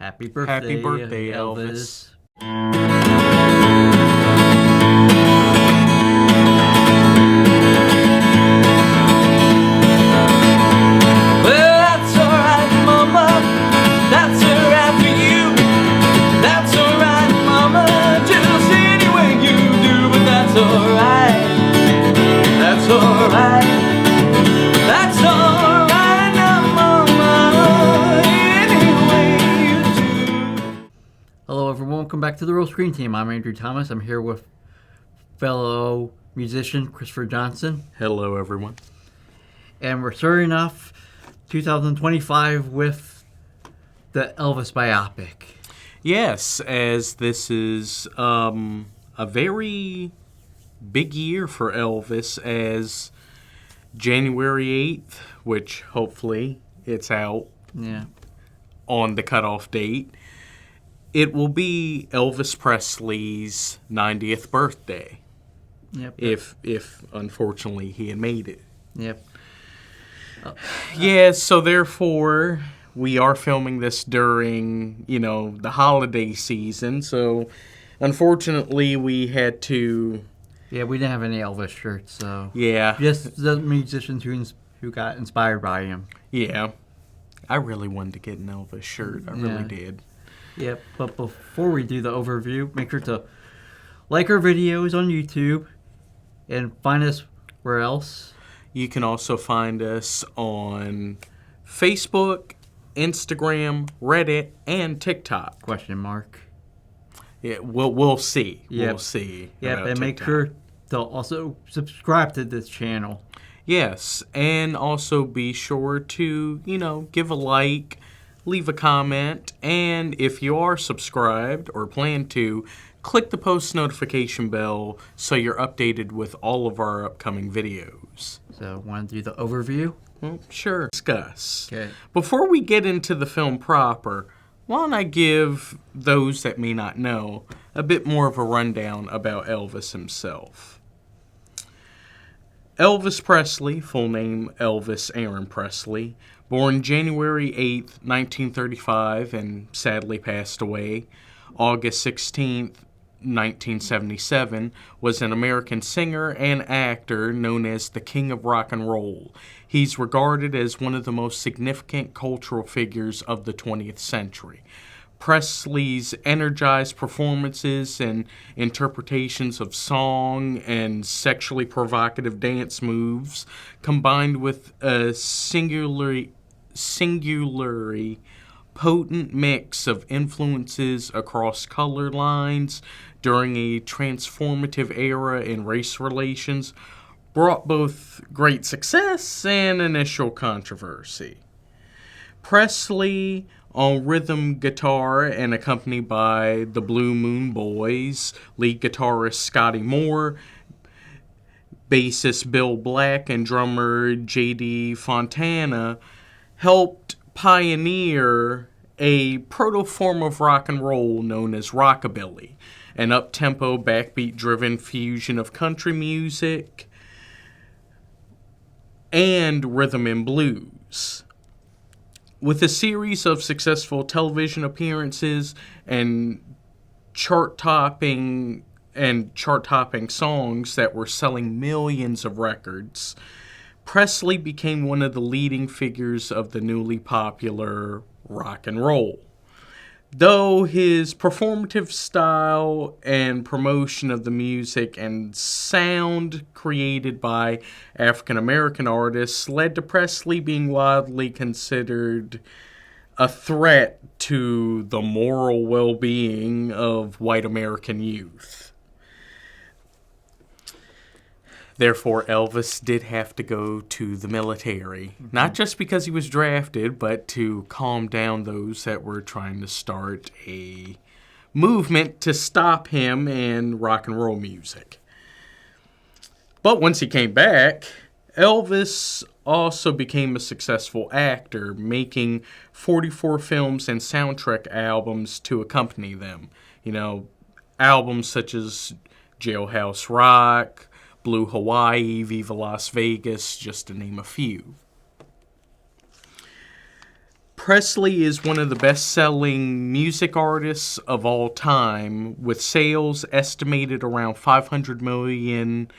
Happy birthday, Happy birthday, Elvis. Well, that's alright, Mama. That's alright for you. That's alright, Mama. Just any way you do, but that's alright. That's alright. That's alright now, Mama. Any way you do. Hello, everyone. Welcome back to the Real Screen Team. I'm Andrew Thomas. I'm here with fellow musician Christopher Johnson. Hello, everyone. And we're starting off 2025 with the Elvis biopic. Yes, as this is a very big year for Elvis, as January 8th, which hopefully it's out Yeah. on the cutoff date, it will be Elvis Presley's 90th birthday, Yep. if unfortunately he had made it. Yep. Yeah, so therefore, we are filming this during, the holiday season. So, unfortunately, we had to... Yeah, we didn't have any Elvis shirts, so... Yeah. Just the musicians who got inspired by him. Yeah. I really wanted to get an Elvis shirt. I really Yeah. did. Yep, but before we do the overview, make sure to like our videos on YouTube and find us where else? You can also find us on Facebook, Instagram, Reddit, and TikTok. Question mark. Yeah, we'll see. Yep. We'll see. Yep, about and make TikTok. sure to also subscribe to this channel. Yes, and also be sure to, give a like, leave a comment, and if you are subscribed or plan to, click the post notification bell so you're updated with all of our upcoming videos. So, want to do the overview? Well, sure. Discuss. Okay. Before we get into the film proper, why don't I give those that may not know a bit more of a rundown about Elvis himself. Elvis Presley, full name Elvis Aaron Presley, born January 8th, 1935, and sadly passed away August 16th, 1977, was an American singer and actor known as the King of Rock and Roll. He's regarded as one of the most significant cultural figures of the 20th century. Presley's energized performances and interpretations of song and sexually provocative dance moves, combined with a singularly potent mix of influences across color lines during a transformative era in race relations, brought both great success and initial controversy. Presley, on rhythm guitar and accompanied by the Blue Moon Boys, lead guitarist Scotty Moore, bassist Bill Black, and drummer J.D. Fontana, helped pioneer a proto-form of rock and roll known as rockabilly, an up-tempo, backbeat-driven fusion of country music and rhythm and blues. With a series of successful television appearances and chart-topping songs that were selling millions of records, Presley became one of the leading figures of the newly popular rock and roll. Though his performative style and promotion of the music and sound created by African American artists led to Presley being widely considered a threat to the moral well-being of white American youth. Therefore, Elvis did have to go to the military, not just because he was drafted, but to calm down those that were trying to start a movement to stop him and rock and roll music. But once he came back, Elvis also became a successful actor, making 44 films and soundtrack albums to accompany them. Albums such as Jailhouse Rock, Blue Hawaii, Viva Las Vegas, just to name a few. Presley is one of the best-selling music artists of all time, with sales estimated around 500 million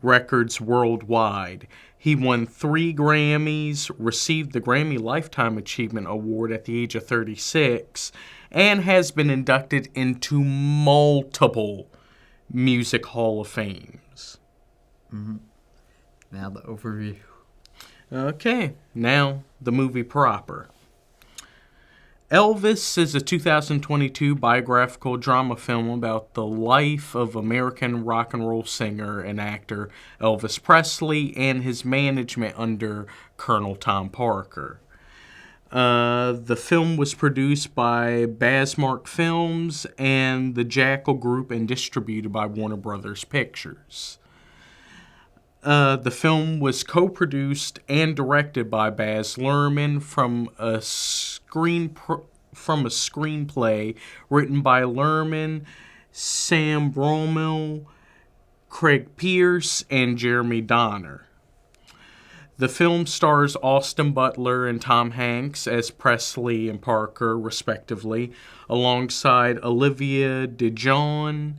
records worldwide. He won 3 Grammys, received the Grammy Lifetime Achievement Award at the age of 36, and has been inducted into multiple Music Hall of Fames. Now the overview. Okay, now the movie proper. Elvis is a 2022 biographical drama film about the life of American rock and roll singer and actor Elvis Presley and his management under Colonel Tom Parker. The film was produced by Basmark Films and the Jackal Group and distributed by Warner Brothers Pictures. The film was co-produced and directed by Baz Luhrmann from a screenplay written by Luhrmann, Sam Bromell, Craig Pierce, and Jeremy Donner. The film stars Austin Butler and Tom Hanks as Presley and Parker, respectively, alongside Olivia DeJonge,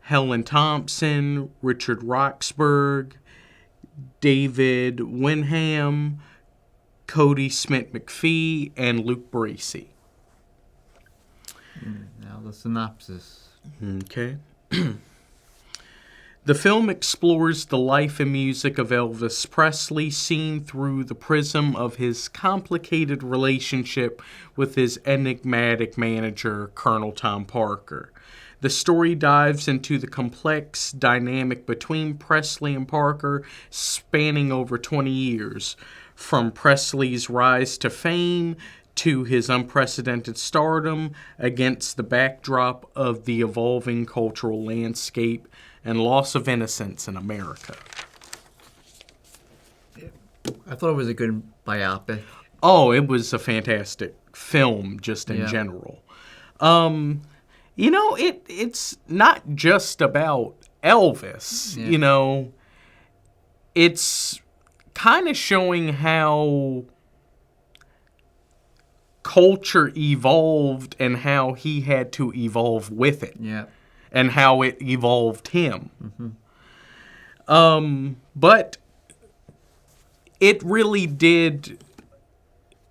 Helen Thompson, Richard Roxburgh, David Wenham, Cody Smith-McPhee, and Luke Bracey. Now the synopsis. Okay. The film explores the life and music of Elvis Presley seen through the prism of his complicated relationship with his enigmatic manager, Colonel Tom Parker. The story dives into the complex dynamic between Presley and Parker, spanning over 20 years, from Presley's rise to fame to his unprecedented stardom against the backdrop of the evolving cultural landscape and loss of innocence in America. I thought it was a good biopic. Oh, it was a fantastic film just in general. You know, it's not just about Elvis, you know. It's kind of showing how culture evolved and how he had to evolve with it. Yeah. And how it evolved him. But it really did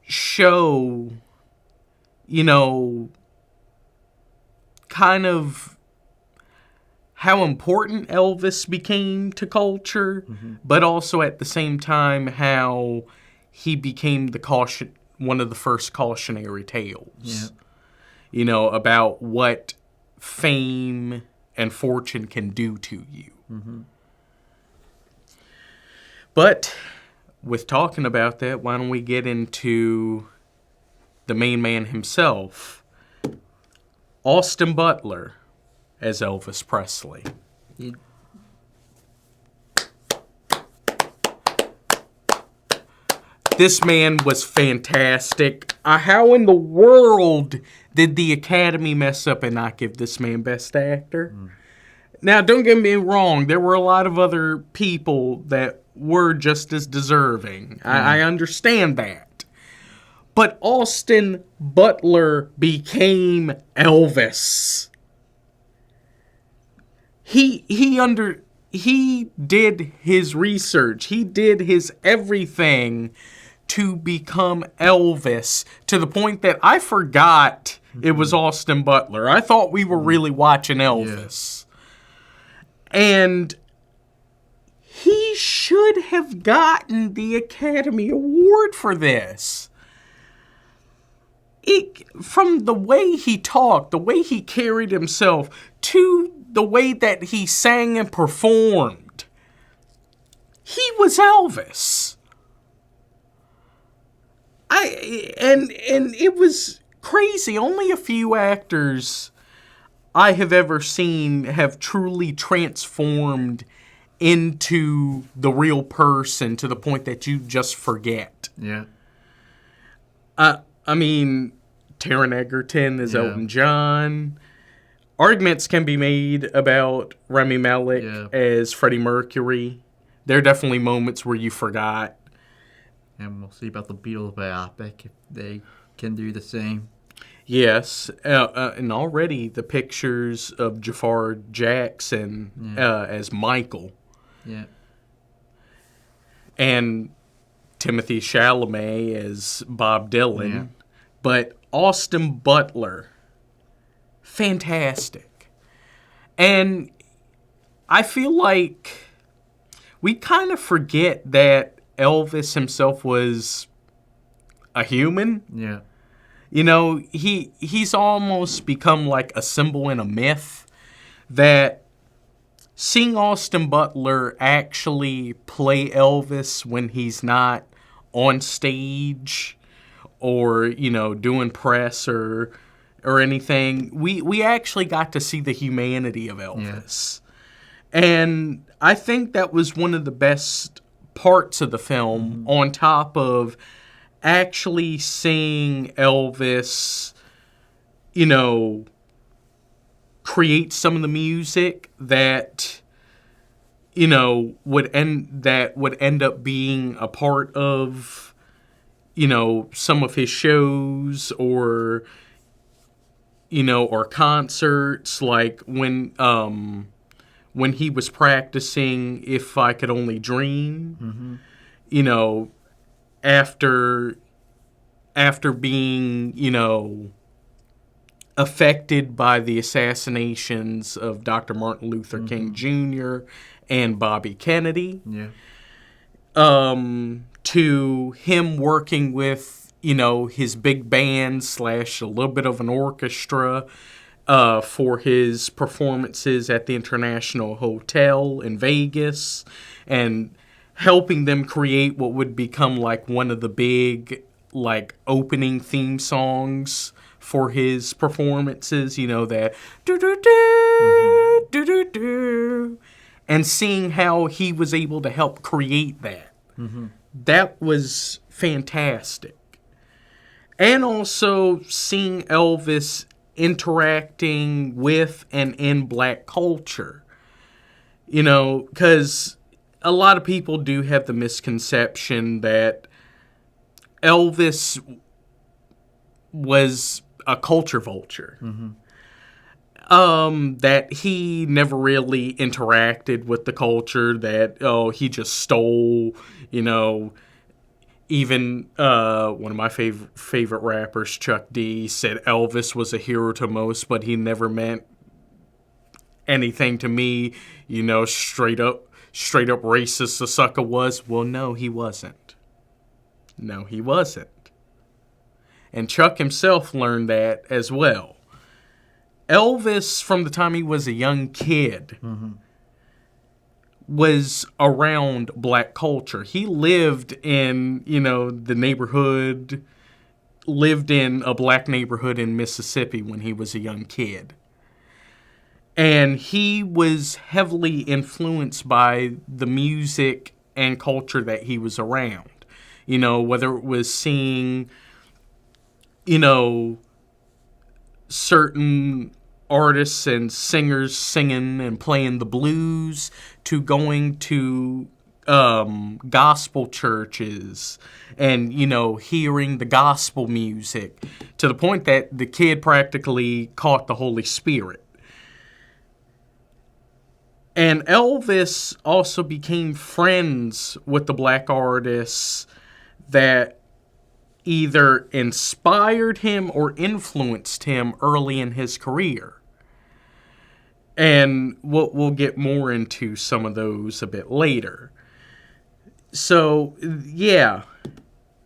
show, you know, kind of how important Elvis became to culture, but also at the same time how he became one of the first cautionary tales. You know, about what fame and fortune can do to you. But with talking about that, why don't we get into the main man himself, Austin Butler as Elvis Presley. This man was fantastic. How in the world did the Academy mess up and not give this man Best Actor? Now, don't get me wrong. There were a lot of other people that were just as deserving. I understand that. But Austin Butler became Elvis. He did his research. He did his everything to become Elvis, to the point that I forgot it was Austin Butler. I thought we were really watching Elvis. And he should have gotten the Academy Award for this. From the way he talked, the way he carried himself, to the way that he sang and performed, he was Elvis. And it was crazy. Only a few actors I have ever seen have truly transformed into the real person to the point that you just forget. Yeah. I mean, Taron Egerton as Elton John. Arguments can be made about Rami Malek as Freddie Mercury. There are definitely moments where you forgot. And we'll see about the Beatles biopic if they can do the same. Yes, and already the pictures of Jafar Jackson as Michael Yeah. and Timothy Chalamet as Bob Dylan, Yeah. but Austin Butler, fantastic. And I feel like we kind of forget that Elvis himself was a human. Yeah. You know, he's almost become like a symbol and a myth that seeing Austin Butler actually play Elvis when he's not on stage or, you know, doing press or anything, we actually got to see the humanity of Elvis. And I think that was one of the best parts of the film, on top of actually seeing Elvis, you know, create some of the music that, you know, would end up being a part of, you know, some of his shows or, you know, or concerts, like when he was practicing If I Could Only Dream, you know, after being, you know, affected by the assassinations of Dr. Martin Luther King Jr. and Bobby Kennedy, to him working with, you know, his big band / a little bit of an orchestra for his performances at the International Hotel in Vegas, and helping them create what would become like one of the big like opening theme songs for his performances, you know, that do-do-do, do-do-do, and seeing how he was able to help create that. That was fantastic. And also seeing Elvis interacting with and in black culture. You know, because a lot of people do have the misconception that Elvis was a culture vulture. That he never really interacted with the culture, that, he just stole, you know. Even one of my favorite rappers, Chuck D, said Elvis was a hero to most, but he never meant anything to me. You know, straight up racist the sucker was. Well, no, he wasn't. No, he wasn't. And Chuck himself learned that as well. Elvis, from the time he was a young kid, was around black culture. He lived in, you know, lived in a black neighborhood in Mississippi when he was a young kid. And he was heavily influenced by the music and culture that he was around. You know, whether it was seeing, you know, certain artists and singers singing and playing the blues, to going to gospel churches and, you know, hearing the gospel music, to the point that the kid practically caught the Holy Spirit. And Elvis also became friends with the black artists that either inspired him or influenced him early in his career. And we'll get more into some of those a bit later. So, yeah,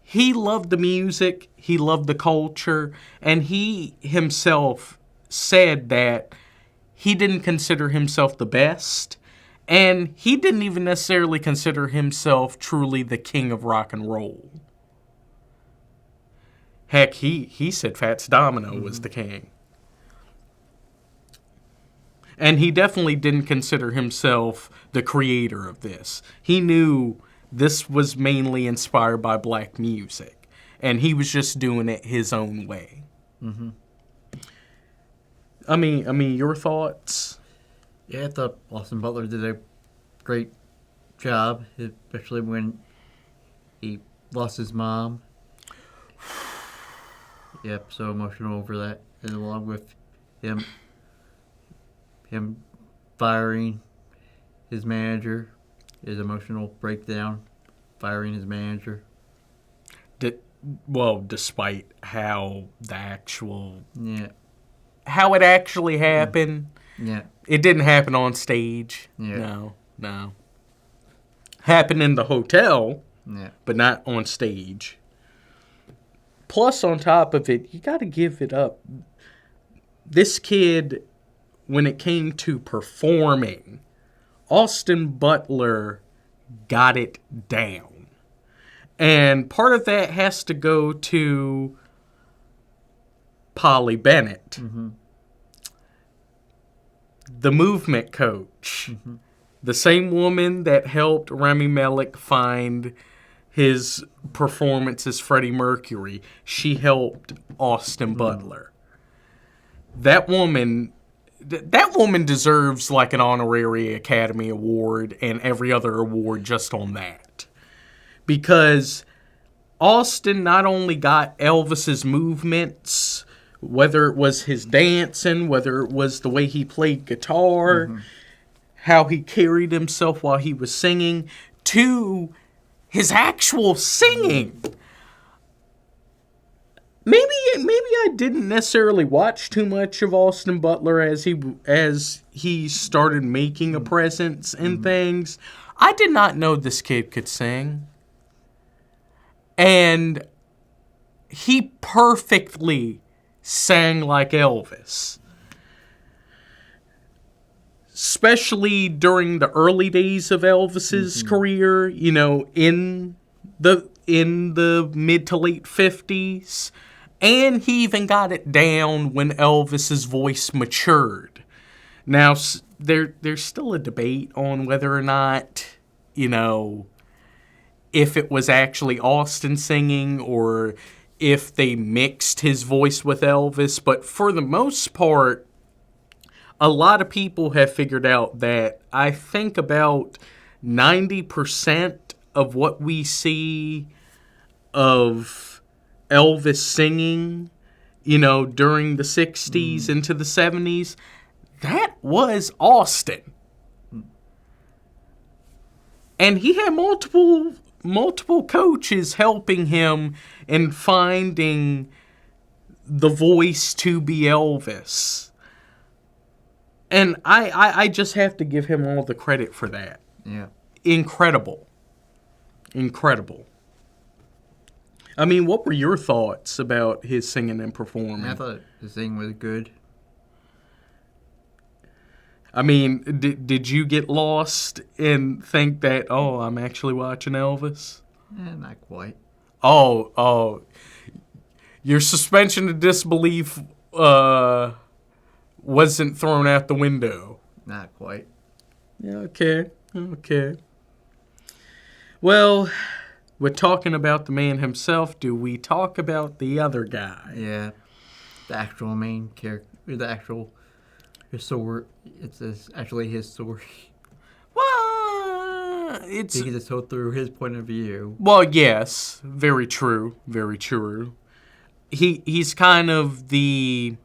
he loved the music, he loved the culture, and he himself said that he didn't consider himself the best, and he didn't even necessarily consider himself truly the king of rock and roll. Heck, he said Fats Domino was the king. And he definitely didn't consider himself the creator of this. He knew this was mainly inspired by black music, and he was just doing it his own way. I mean, your thoughts? Yeah, I thought Austin Butler did a great job, especially when he lost his mom. Yep, so emotional over that, and along with him firing his manager, his emotional breakdown, firing his manager. Despite how Yeah. how it actually happened, Yeah. it didn't happen on stage. Yeah. No. Happened in the hotel, Yeah. but not on stage. Plus, on top of it, you got to give it up. This kid, when it came to performing, Austin Butler got it down. And part of that has to go to Polly Bennett, the movement coach, the same woman that helped Rami Malek find his performance as Freddie Mercury. She helped Austin Butler. That woman deserves like an honorary Academy Award and every other award just on that. Because Austin not only got Elvis's movements, whether it was his dancing, whether it was the way he played guitar, how he carried himself while he was singing, to his actual singing. Maybe I didn't necessarily watch too much of Austin Butler as he started making a presence in things. I did not know this kid could sing. And he perfectly sang like Elvis. Especially during the early days of Elvis's career, you know, in the mid to late 50s. And he even got it down when Elvis's voice matured. Now, there's still a debate on whether or not, you know, if it was actually Austin singing or if they mixed his voice with Elvis. But for the most part, a lot of people have figured out that I think about 90% of what we see of Elvis singing, you know, during the 60s into the 70s, that was Austin. And he had multiple coaches helping him in finding the voice to be Elvis. And I just have to give him all the credit for that. Yeah. Incredible. I mean, what were your thoughts about his singing and performing? I thought the singing was good. I mean, did you get lost and think that, oh, I'm actually watching Elvis? Not quite. Oh, your suspension of disbelief wasn't thrown out the window. Not quite. Yeah, okay. Well, we're talking about the man himself. Do we talk about the other guy? Yeah. The actual main character, his story. Actually his story. Well, it's... He just told through his point of view. Well, yes. Very true. He's kind of the...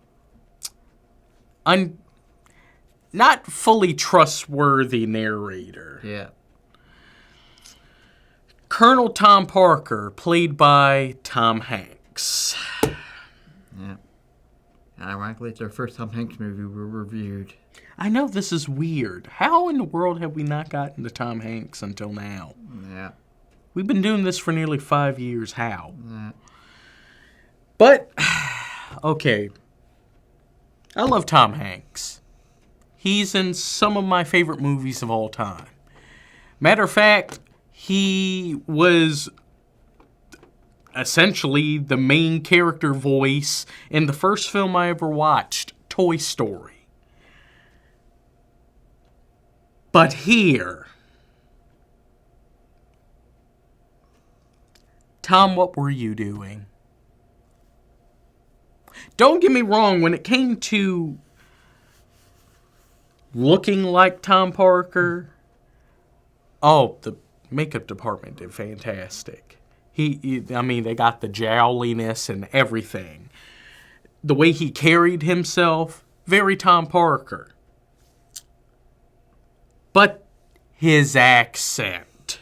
not fully trustworthy narrator. Yeah. Colonel Tom Parker, played by Tom Hanks. Yeah. Ironically, it's our first Tom Hanks movie we reviewed. I know this is weird. How in the world have we not gotten to Tom Hanks until now? Yeah. We've been doing this for nearly 5 years. How? Yeah. But, okay. I love Tom Hanks. He's in some of my favorite movies of all time. Matter of fact, he was essentially the main character voice in the first film I ever watched, Toy Story. But here, Tom, what were you doing? Don't get me wrong, when it came to looking like Tom Parker, oh, the makeup department did fantastic. They got the jowliness and everything. the way he carried himself, very Tom Parker. But his accent.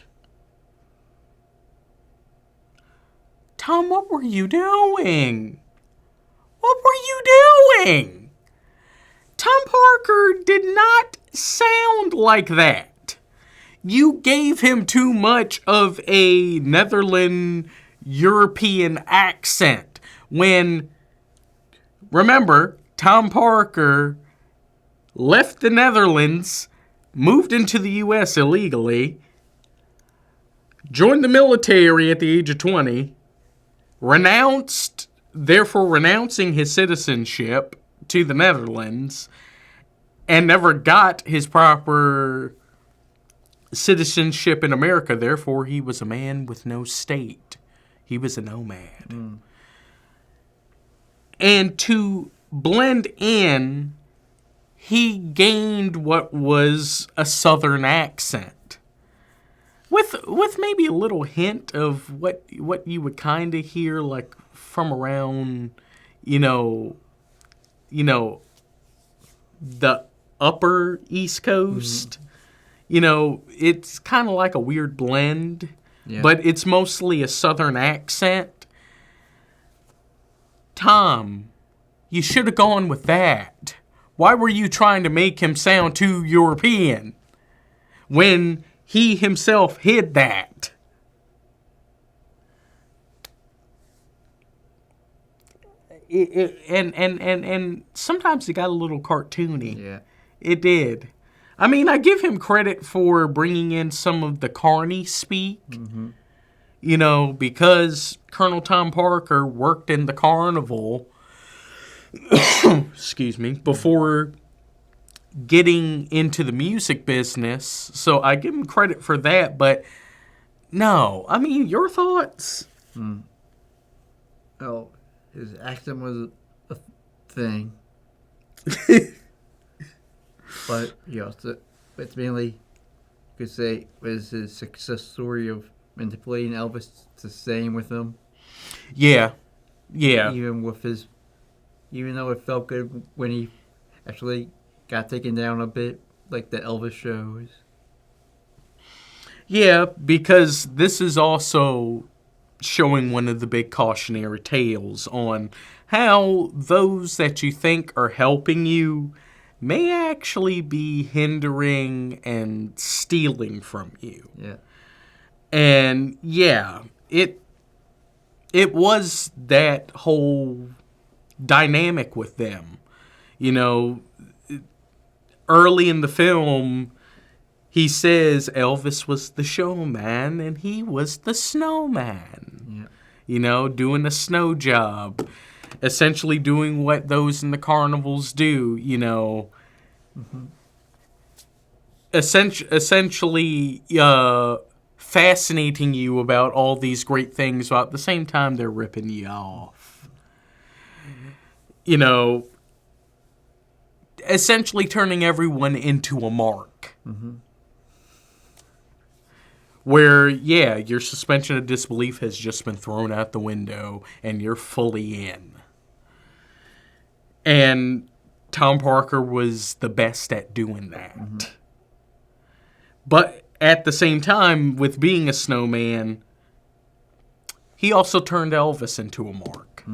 Tom, what were you doing? What were you doing? Tom Parker did not sound like that. You gave him too much of a Netherlands European accent when, remember, Tom Parker left the Netherlands, moved into the U.S. illegally, joined the military at the age of 20, therefore renouncing his citizenship to the Netherlands, and never got his proper citizenship in America. Therefore, he was a man with no state. He was a nomad. And to blend in, he gained what was a southern accent. With maybe a little hint of what you would kind of hear like from around, the upper East Coast. It's kind of like a weird blend, but it's mostly a southern accent. Tom, you should have gone with that. Why were you trying to make him sound too European when he himself hid that? And sometimes it got a little cartoony. Yeah. It did. I mean, I give him credit for bringing in some of the carny speak. Because Colonel Tom Parker worked in the carnival, excuse me, before getting into the music business. So I give him credit for that, but no. I mean, your thoughts? Oh, his accent was a thing. But, it's mainly, you could say, was his success story of manipulating Elvis to staying with him. Yeah. Even though it felt good when he actually got taken down a bit, like the Elvis shows. Yeah, because this is also showing one of the big cautionary tales on how those that you think are helping you may actually be hindering and stealing from you. Yeah. And yeah, it was that whole dynamic with them. Early in the film, he says Elvis was the showman and he was the snowman. Yeah. Doing a snow job. Essentially doing what those in the carnivals do, Essentially fascinating you about all these great things while at the same time they're ripping you off. Essentially turning everyone into a mark. Where, your suspension of disbelief has just been thrown out the window and you're fully in. And Tom Parker was the best at doing that. But at the same time, with being a snowman, he also turned Elvis into a mark.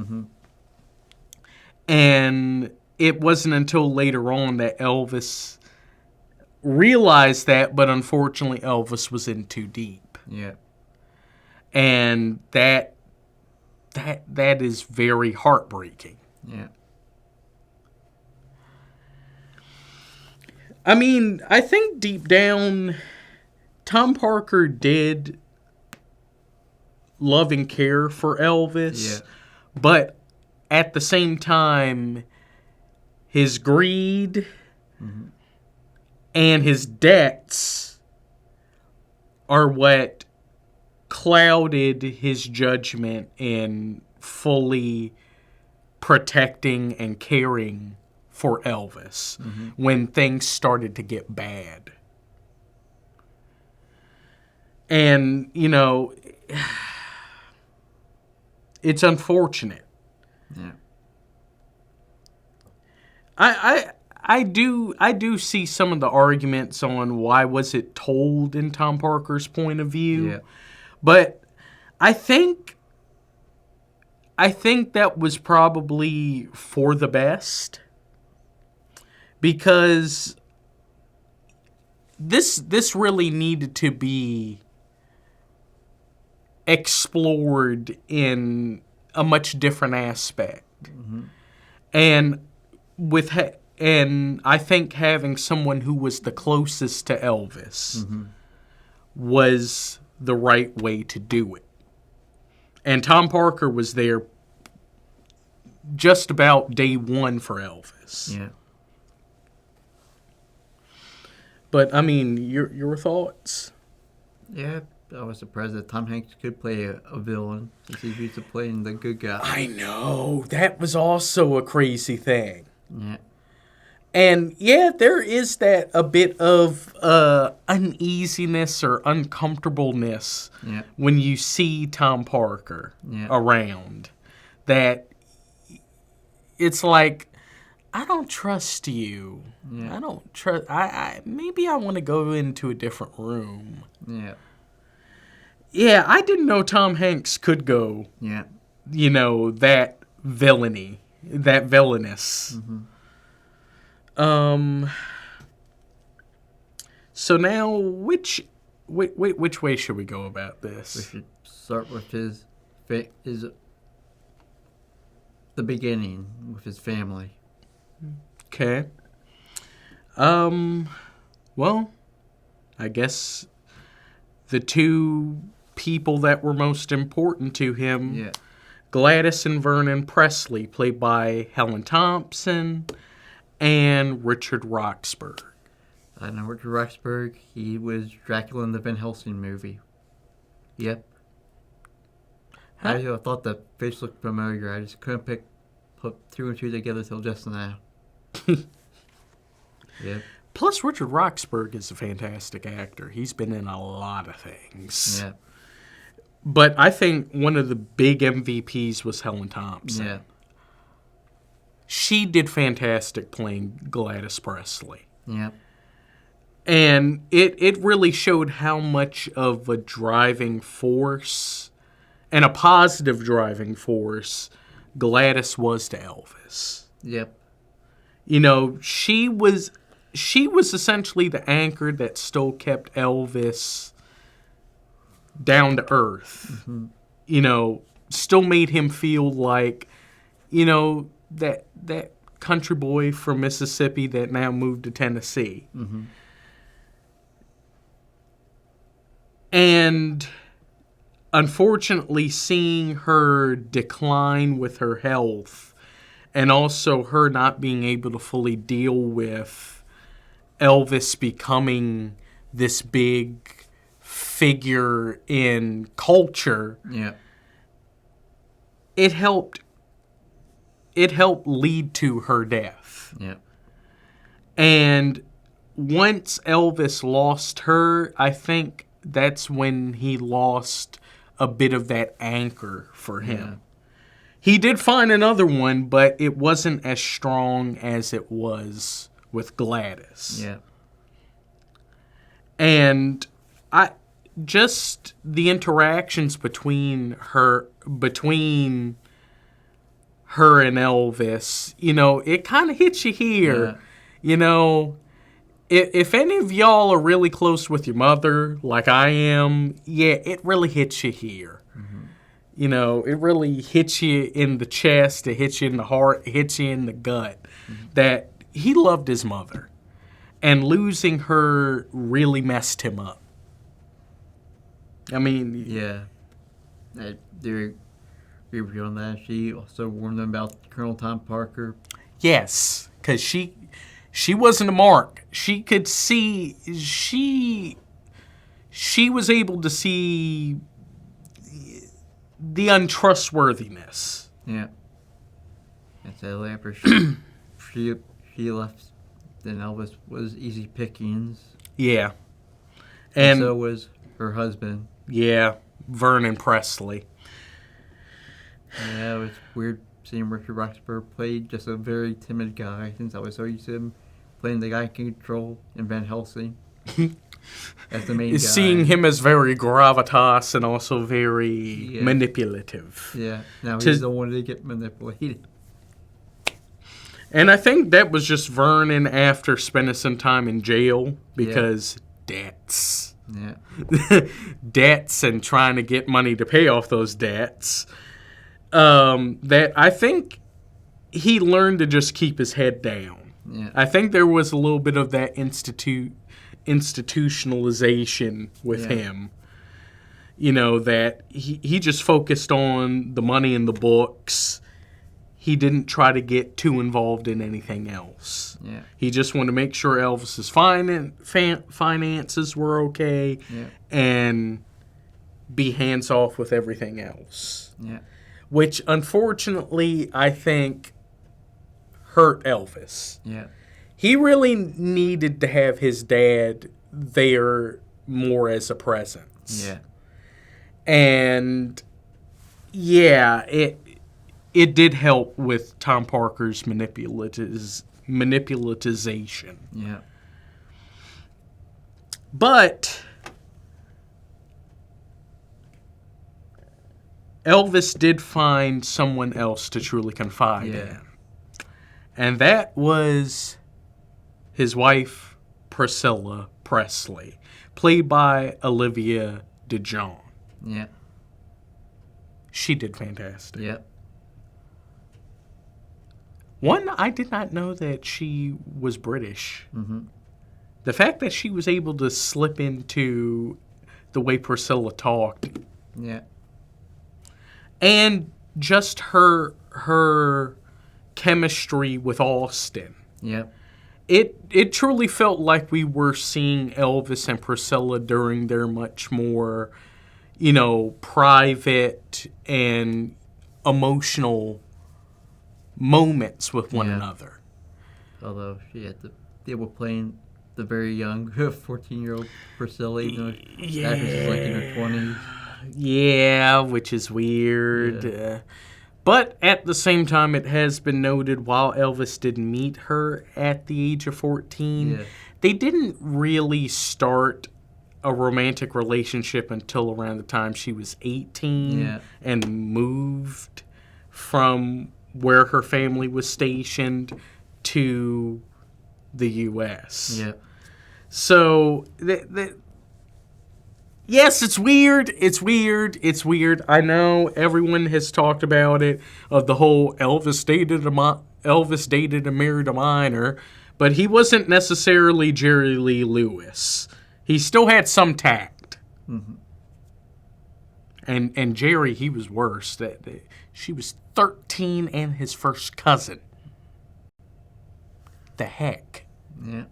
And it wasn't until later on that Elvis realized that, but unfortunately Elvis was in too deep. Yeah. And that is very heartbreaking. Yeah. I mean, I think deep down, Tom Parker did love and care for Elvis, but at the same time, his greed and his debts are what clouded his judgment in fully protecting and caring for Elvis when things started to get bad. And, it's unfortunate. Yeah. I do see some of the arguments on why was it told in Tom Parker's point of view. Yeah. But I think that was probably for the best, because this really needed to be explored in a much different aspect. Mm-hmm. And I think having someone who was the closest to Elvis Mm-hmm. was the right way to do it. And Tom Parker was there just about day one for Elvis. Yeah. But, I mean, your thoughts? Yeah, I was surprised that Tom Hanks could play a villain, since he's used to playing the good guy. I know. That was also a crazy thing. Yeah. And, yeah, there is that a bit of uneasiness or uncomfortableness Yeah. when you see Tom Parker Yeah. around. That it's like, I don't trust you. Yeah. I don't trust. Maybe I want to go into a different room. Yeah. Yeah, I didn't know Tom Hanks could go, Yeah. that villainous. Mm-hmm. So now, which way should we go about We this? should start with his the beginning with his family. Okay. Well, I guess the two people that were most important to him, Yeah. Gladys and Vernon Presley, played by Helen Thompson, and Richard Roxburgh. I know Richard Roxburgh. He was Dracula in the Van Helsing movie. Yep. Huh? I thought the face looked familiar. I just couldn't put two and two together till just now. Yep. Plus, Richard Roxburgh is a fantastic actor. He's been in a lot of things. Yeah. But I think one of the big MVPs was Helen Thompson. Yeah. She did fantastic playing Gladys Presley. Yep. And it really showed how much of a driving force, and a positive driving force, Gladys was to Elvis. Yep. She was essentially the anchor that still kept Elvis down to earth. Mm-hmm. Still made him feel like, that country boy from Mississippi that now moved to Tennessee. Mm-hmm. And unfortunately, seeing her decline with her health, and also her not being able to fully deal with Elvis becoming this big figure in culture, Yeah. it helped lead to her death. Yeah. And once Elvis lost her, I think that's when he lost a bit of that anchor for him. Yeah. He did find another one, but it wasn't as strong as it was with Gladys. Yeah. And just the interactions between her and Elvis, it kind of hits you here. If any of y'all are really close with your mother, like I am, yeah, it really hits you here. Mm-hmm. It really hits you in the chest, it hits you in the heart, it hits you in the gut, that he loved his mother. And losing her really messed him up. I mean... Yeah. I do agree with you on that. She also warned them about Colonel Tom Parker. Yes, because she wasn't a mark. She could see... She was able to see the untrustworthiness. Yeah. And sadly, after she left, then Elvis was easy pickings. Yeah. And so was her husband. Yeah, Vernon Presley. Yeah, it was weird seeing Richard Roxburgh played just a very timid guy, since I was so used to him playing the guy in control in Van Helsing as the main guy. Seeing him as very gravitas and also very manipulative. Yeah, now he's the one to get manipulated. And I think that was just Vernon after spending some time in jail because debts. Yeah. Debts and trying to get money to pay off those debts. That I think he learned to just keep his head down. Yeah. I think there was a little bit of that institutionalization with him. You know, that he just focused on the money in the books. He didn't try to get too involved in anything else. Yeah. He just wanted to make sure Elvis's finances were okay and be hands off with everything else. Yeah. Which, unfortunately, I think hurt Elvis. Yeah. He really needed to have his dad there more as a presence. Yeah. And, yeah, it did help with Tom Parker's manipulation. Yeah. But Elvis did find someone else to truly confide in. And that was his wife, Priscilla Presley, played by Olivia DeJonge. Yeah. She did fantastic. Yeah. One, I did not know that she was British. Mm-hmm. The fact that she was able to slip into the way Priscilla talked. Yeah. And just her chemistry with Austin. Yeah. It truly felt like we were seeing Elvis and Priscilla during their much more, private and emotional moments with one another. Although they were playing the very young 14-year-old Priscilla, even though the actress is like in her 20s. Yeah, which is weird. Yeah. But at the same time, it has been noted while Elvis did meet her at the age of 14, they didn't really start a romantic relationship until around the time she was 18 and moved from where her family was stationed to the U.S. Yeah. So, yes, it's weird. It's weird. It's weird. I know everyone has talked about it, of the whole Elvis dated and married a minor, but he wasn't necessarily Jerry Lee Lewis. He still had some tact. Mm-hmm. And Jerry, he was worse. She was 13 and his first cousin. The heck? Yeah.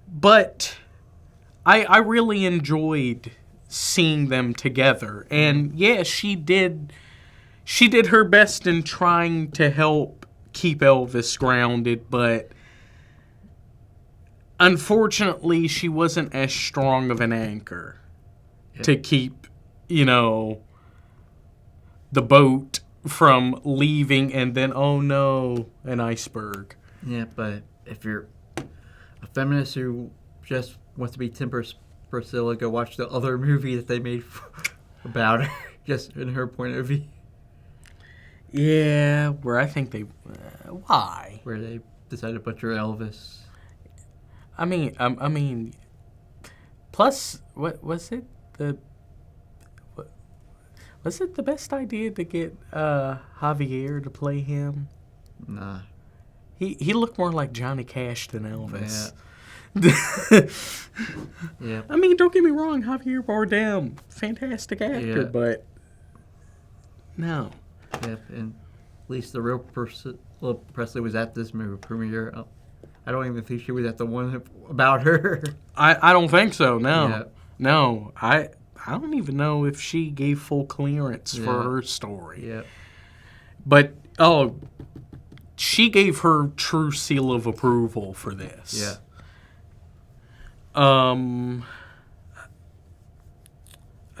But I really enjoyed seeing them together. And yeah, she did her best in trying to help keep Elvis grounded, but unfortunately she wasn't as strong of an anchor to keep, the boat from leaving and then, oh no, an iceberg. Yeah, but if you're a feminist who just wants to be Tim Priscilla, go watch the other movie that they made about her, just in her point of view. Yeah, where I think they... why? Where they decided to butcher Elvis. I mean... Plus, what was it? Was it the best idea to get Javier to play him? Nah. He looked more like Johnny Cash than Elvis. Yeah. I mean, don't get me wrong, Javier Bardem, fantastic actor, but no. Yep, and at least the real Presley was at this movie premiere. I don't even think she was at the one about her. I don't think so, no. Yeah. No, I don't even know if she gave full clearance for her story. Yeah. But, she gave her true seal of approval for this. Yeah.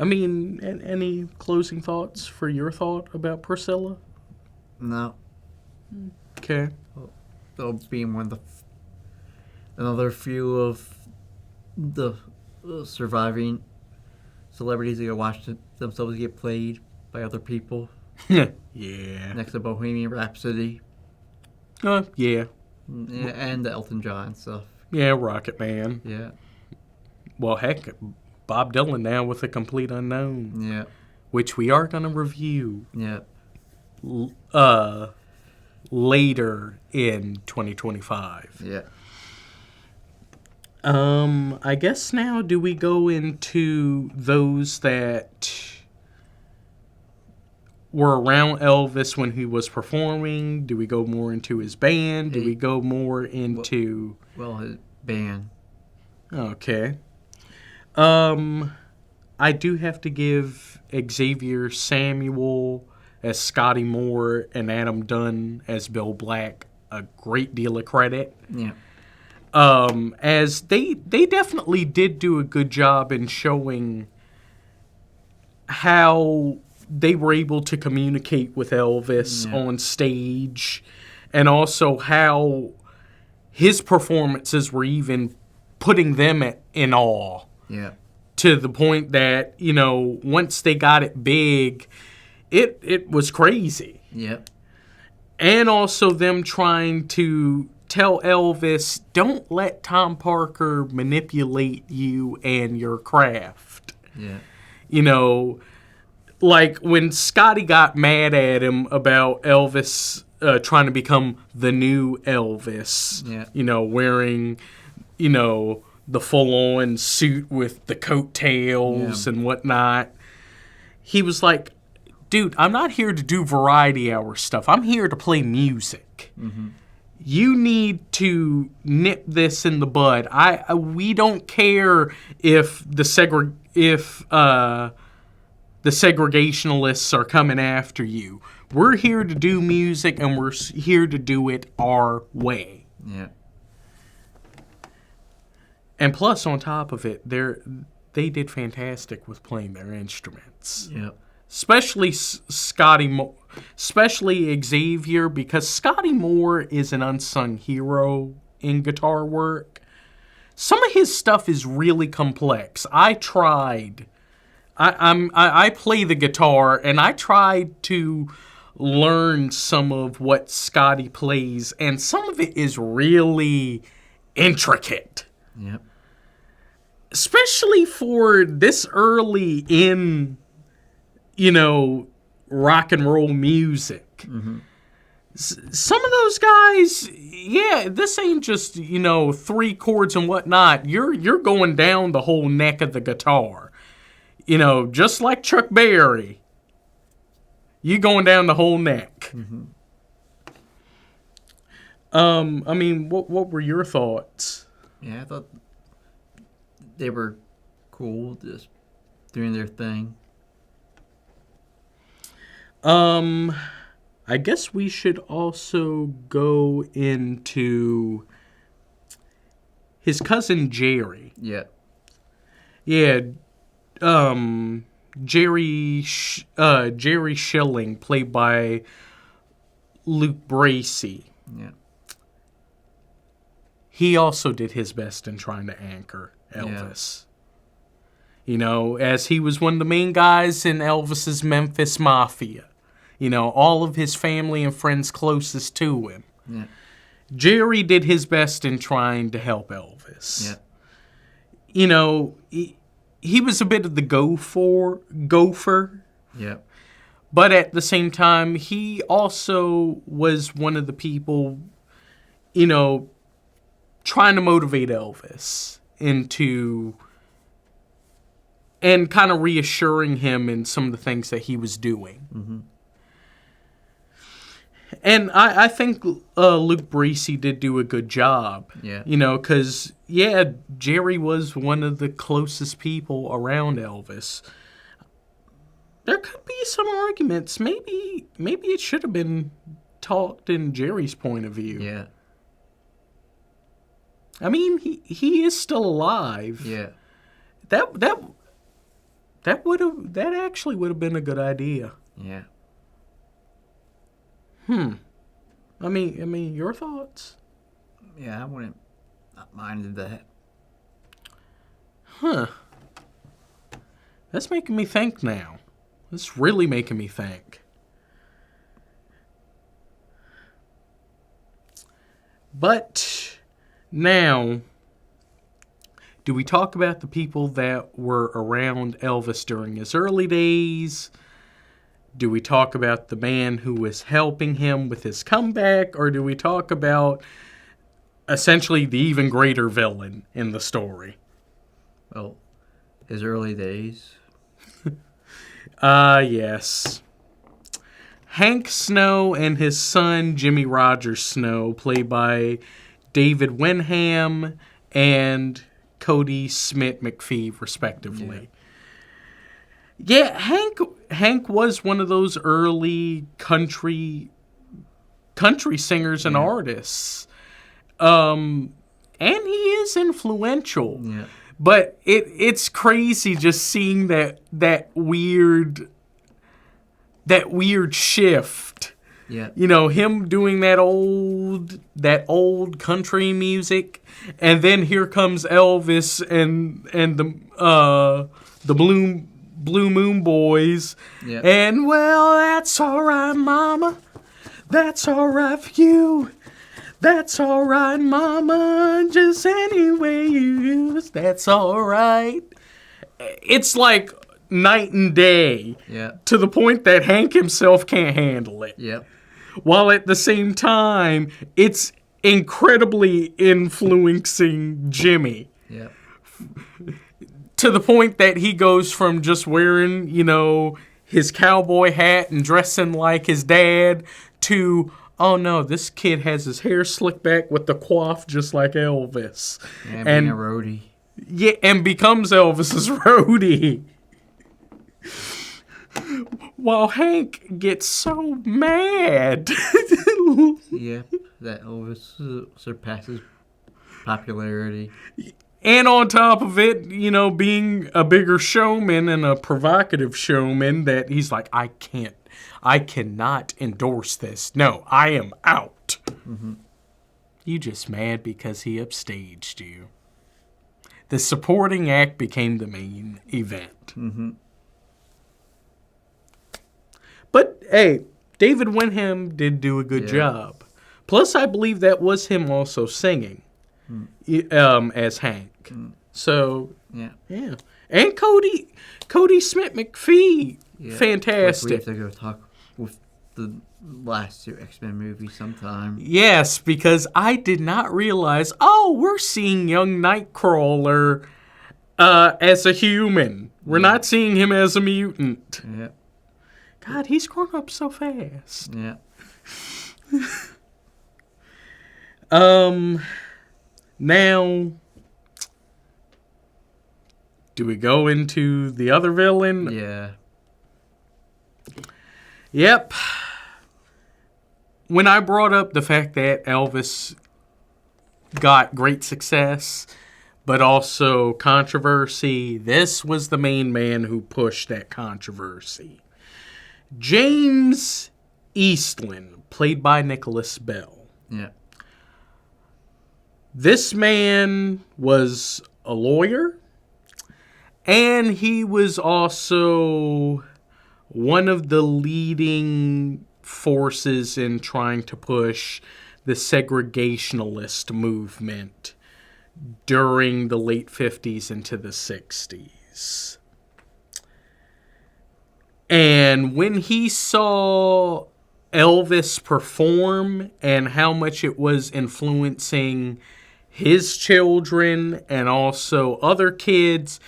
I mean, any closing thoughts for your thought about Priscilla? No. Okay. They'll be one of another few of the surviving celebrities that watch themselves get played by other people. Yeah. Next to Bohemian Rhapsody. Yeah. And the Elton John stuff. Yeah, Rocket Man. Yeah. Well, heck, Bob Dylan now with A Complete Unknown. Yeah. Which we are going to review. Yeah. Later in 2025. Yeah. I guess now do we go into those that were around Elvis when he was performing? Do we go more into his band? Do we go more into... Well, his band. Okay. I do have to give Xavier Samuel as Scotty Moore and Adam Dunn as Bill Black a great deal of credit. Yeah. As they definitely did do a good job in showing how they were able to communicate with Elvis on stage, and also how his performances were even putting them in awe. Yeah. To the point that, you know, once they got it big, it was crazy. Yep. And also them trying to tell Elvis, don't let Tom Parker manipulate you and your craft. Yeah. You know, like when Scotty got mad at him about Elvis trying to become the new Elvis, you know, wearing, you know, the full-on suit with the coattails and whatnot. He was like, dude, I'm not here to do variety hour stuff. I'm here to play music. Mm-hmm. You need to nip this in the bud. We don't care if the segregationalists are coming after you. We're here to do music, and we're here to do it our way. Yeah. And plus, on top of it, they did fantastic with playing their instruments. Yep. Especially especially Xavier, because Scotty Moore is an unsung hero in guitar work. Some of his stuff is really complex. I tried. I play the guitar, and I tried to learn some of what Scotty plays, and some of it is really intricate. Yep. Especially for this early in, you know, rock and roll music. Mm-hmm. Some of those guys, this ain't just, you know, 3 chords and whatnot. You're going down the whole neck of the guitar. You know, just like Chuck Berry. You going down the whole neck. Mm-hmm. I mean, what were your thoughts? Yeah, I thought they were cool, just doing their thing. I guess we should also go into his cousin Jerry. Yeah. Yeah. Jerry Schilling, played by Luke Bracey. Yeah. He also did his best in trying to anchor Elvis. Yeah. You know, as he was one of the main guys in Elvis's Memphis Mafia. You know, all of his family and friends closest to him. Yeah. Jerry did his best in trying to help Elvis. Yeah. You know, he was a bit of the gopher. Yeah. But at the same time, he also was one of the people, you know, trying to motivate Elvis into, and kind of reassuring him in some of the things that he was doing. Mm-hmm. And I think Luke Bracey did do a good job. Yeah. You know, because, Jerry was one of the closest people around Elvis. There could be some arguments. Maybe it should have been talked in Jerry's point of view. Yeah. I mean, he is still alive. Yeah. That actually would have been a good idea. Yeah. I mean, your thoughts? Yeah, I wouldn't not minded that. Huh. That's making me think now. That's really making me think. But now, do we talk about the people that were around Elvis during his early days? Do we talk about the man who was helping him with his comeback? Or do we talk about essentially the even greater villain in the story? Well, his early days. Yes. Hank Snow and his son, Jimmy Rogers Snow, played by David Wenham and Cody Smith McPhee, respectively. Yeah, Hank was one of those early country singers and artists. And he is influential. Yeah. But it's crazy just seeing that weird shift. Yeah. You know, him doing that old country music, and then here comes Elvis and the Blue Moon Boys. Yeah. And well, that's all right, Mama. That's all right for you. That's all right, Mama. Just any way you use. That's all right. It's like night and day. Yeah. To the point that Hank himself can't handle it. Yep. While at the same time, it's incredibly influencing Jimmy. Yep. To the point that he goes from just wearing, his cowboy hat and dressing like his dad to, oh no, this kid has his hair slicked back with the coif just like Elvis. Yeah, being a roadie. Yeah, and becomes Elvis's roadie. While Hank gets so mad. Yeah, that Elvis surpasses popularity. And on top of it, being a bigger showman and a provocative showman, that he's like, I cannot endorse this. No, I am out. Mm-hmm. You just mad because he upstaged you. The supporting act became the main event. Mm-hmm. But, hey, David Wenham did do a good job. Plus, I believe that was him also singing as Hank. So, yeah. And Cody Smith McPhee, fantastic. We have to go talk with the last two X-Men movies sometime. Yes, because I did not realize, we're seeing young Nightcrawler as a human. We're not seeing him as a mutant. Yeah. God, he's grown up so fast. Yeah. Now, do we go into the other villain? Yeah. Yep. When I brought up the fact that Elvis got great success, but also controversy, this was the main man who pushed that controversy. James Eastland, played by Nicholas Bell. Yeah. This man was a lawyer, and he was also one of the leading forces in trying to push the segregationalist movement during the late 50s into the 60s. And when he saw Elvis perform and how much it was influencing his children and also other kids,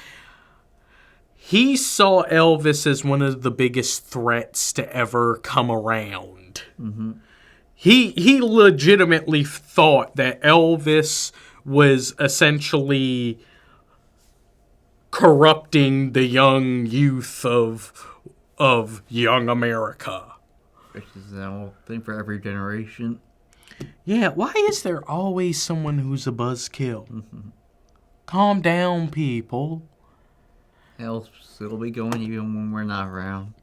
he saw Elvis as one of the biggest threats to ever come around. Mm-hmm. He legitimately thought that Elvis was essentially corrupting the young youth of young America. Which is an old thing for every generation. Yeah, why is there always someone who's a buzzkill? Mm-hmm. Calm down, people. It'll be going even when we're not around.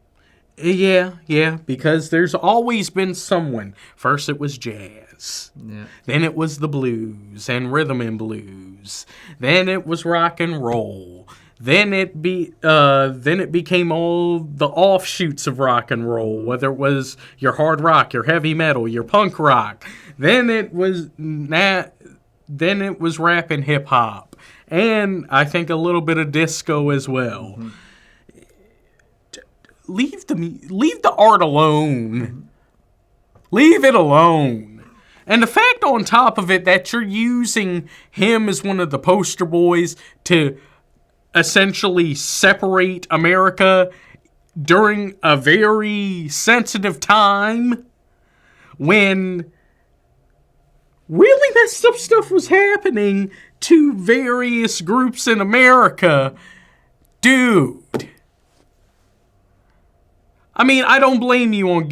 Yeah, because there's always been someone. First it was jazz. Yeah. Then it was the blues and rhythm and blues. Then it was rock and roll. Then it became all the offshoots of rock and roll, whether it was your hard rock, your heavy metal, your punk rock. Then it was rap and hip hop, and I think a little bit of disco as well. Mm-hmm. Leave the art alone. Leave it alone. And the fact on top of it that you're using him as one of the poster boys to essentially separate America during a very sensitive time when really messed up stuff was happening to various groups in America. Dude. I mean, I don't blame you on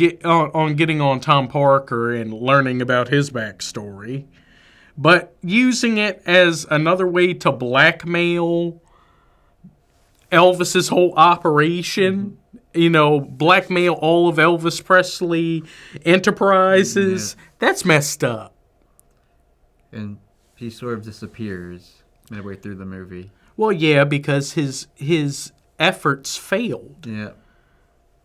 getting on Tom Parker and learning about his backstory, but using it as another way to blackmail Elvis's whole operation, blackmail all of Elvis Presley enterprises, that's messed up. And he sort of disappears midway through the movie. Well, yeah, because his efforts failed. Yeah.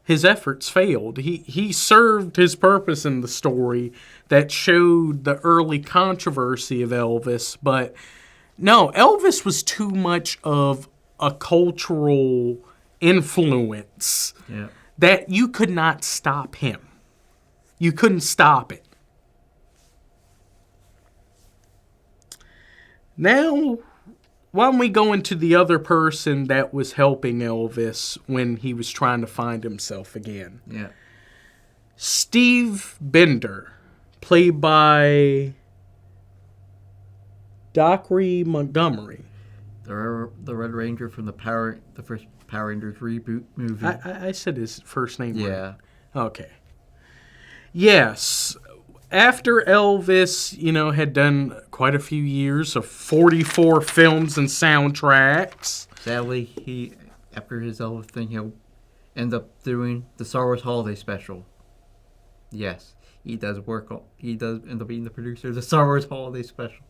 His efforts failed. He served his purpose in the story that showed the early controversy of Elvis, but no, Elvis was too much of a cultural influence that you could not stop him. You couldn't stop it. Now, why don't we go into the other person that was helping Elvis when he was trying to find himself again? Yeah. Steve Bender, played by Dockery Montgomery. The Red Ranger from the first Power Rangers reboot movie. I said his first name right. Yeah. Okay. Yes. After Elvis, had done quite a few years of 44 films and soundtracks. Sadly, after his Elvis thing, he'll end up doing the Star Wars Holiday Special. Yes, he does end up being the producer of the Star Wars Holiday Special.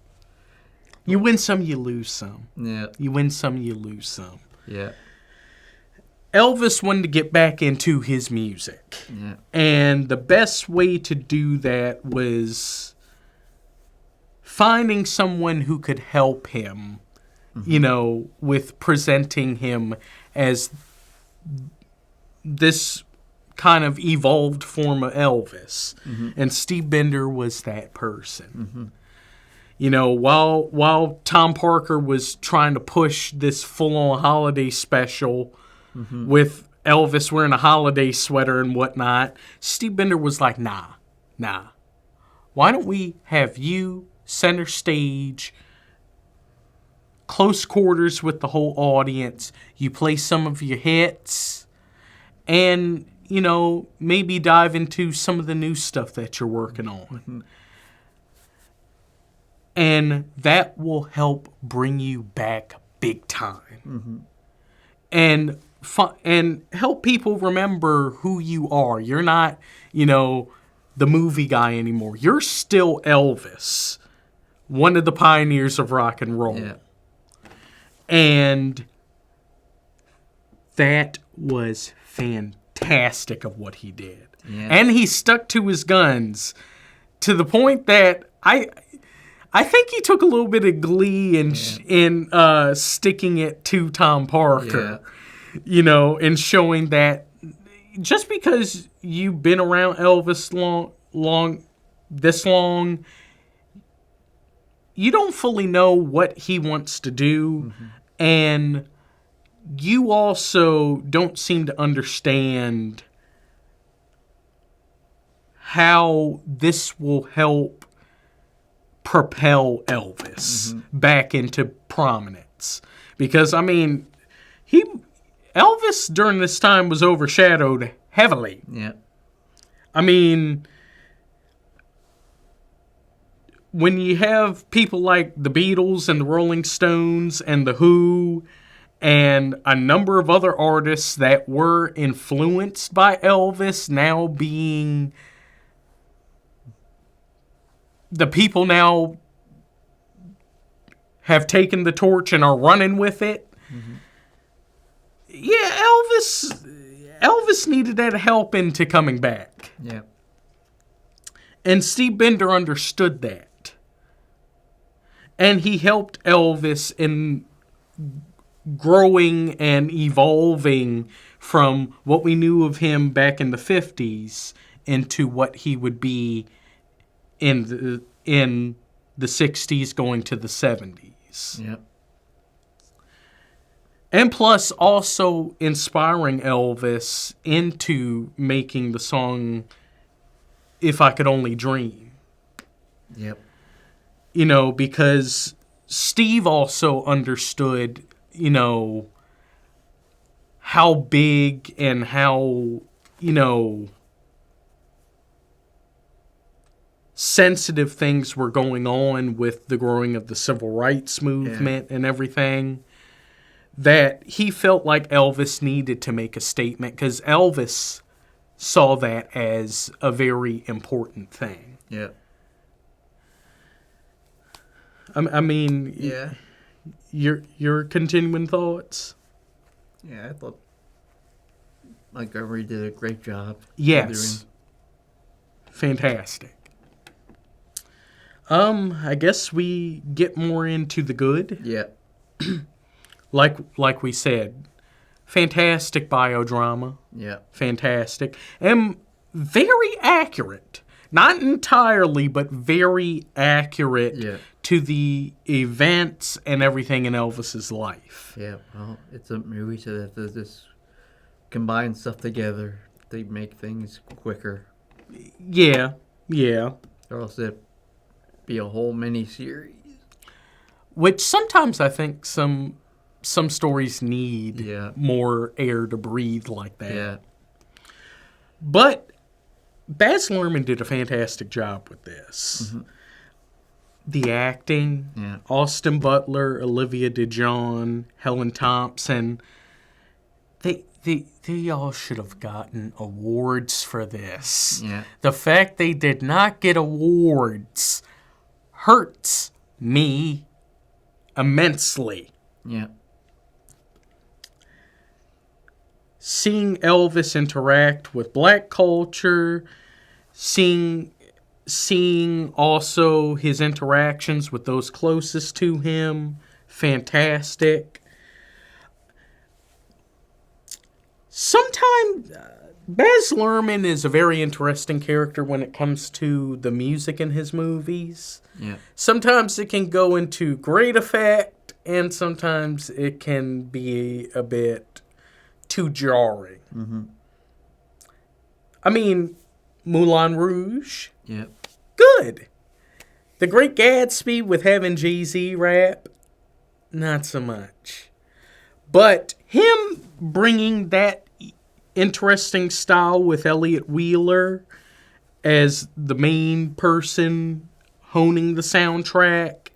You win some, you lose some. Yeah. You win some, you lose some. Yeah. Elvis wanted to get back into his music. Yeah. And the best way to do that was finding someone who could help him, with presenting him as this kind of evolved form of Elvis. Mm-hmm. And Steve Bender was that person. Mm-hmm. While Tom Parker was trying to push this full-on holiday special with Elvis wearing a holiday sweater and whatnot, Steve Bender was like, nah. Why don't we have you center stage, close quarters with the whole audience, you play some of your hits, and, maybe dive into some of the new stuff that you're working on. Mm-hmm. And that will help bring you back big time. Mm-hmm. And help people remember who you are. You're not, the movie guy anymore. You're still Elvis, one of the pioneers of rock and roll. Yeah. And that was fantastic of what he did. Yeah. And he stuck to his guns to the point that I think he took a little bit of glee in sticking it to Tom Parker. Yeah. And showing that just because you've been around Elvis this long, you don't fully know what he wants to do, and you also don't seem to understand how this will help propel Elvis back into prominence. Because, Elvis during this time was overshadowed heavily. Yeah. When you have people like the Beatles and the Rolling Stones and the Who and a number of other artists that were influenced by Elvis now being the people now have taken the torch and are running with it. Mm-hmm. Yeah, Elvis needed that help into coming back. Yeah. And Steve Bender understood that. And he helped Elvis in growing and evolving from what we knew of him back in the 50s into what he would be in the 60s going to the 70s. Yep. And plus also inspiring Elvis into making the song If I Could Only Dream. Yep. You know, because Steve also understood, you know, how big and how, you know, sensitive things were going on with the growing of the civil rights movement and everything, that he felt like Elvis needed to make a statement because Elvis saw that as a very important thing. Yeah. I mean, Yeah. Your continuing thoughts? Yeah, I thought Montgomery did a great job. Yes. Fantastic. I guess we get more into the good. Yeah. Like we said, fantastic biodrama. Yeah. Fantastic. And very accurate. Not entirely, but very accurate to the events and everything in Elvis's life. Yeah, well, it's a movie, so that they just combine stuff together. They make things quicker. Yeah, yeah. Or else it'd be a whole mini-series. Which sometimes I think some stories need more air to breathe like that. Yeah. But Baz Luhrmann did a fantastic job with this. Mm-hmm. The acting, Austin Butler, Olivia DeJohn, Helen Thompson, they all should have gotten awards for this. Yeah. The fact they did not get awards hurts me immensely. Yeah. Seeing Elvis interact with black culture, seeing also his interactions with those closest to him, fantastic. Sometimes Baz Luhrmann is a very interesting character when it comes to the music in his movies. Yeah. Sometimes it can go into great effect, and sometimes it can be a bit too jarring. Mm-hmm. I mean, Moulin Rouge, Yep. good. The Great Gatsby with having Jay-Z rap, not so much. But him bringing that interesting style with Elliot Wheeler as the main person honing the soundtrack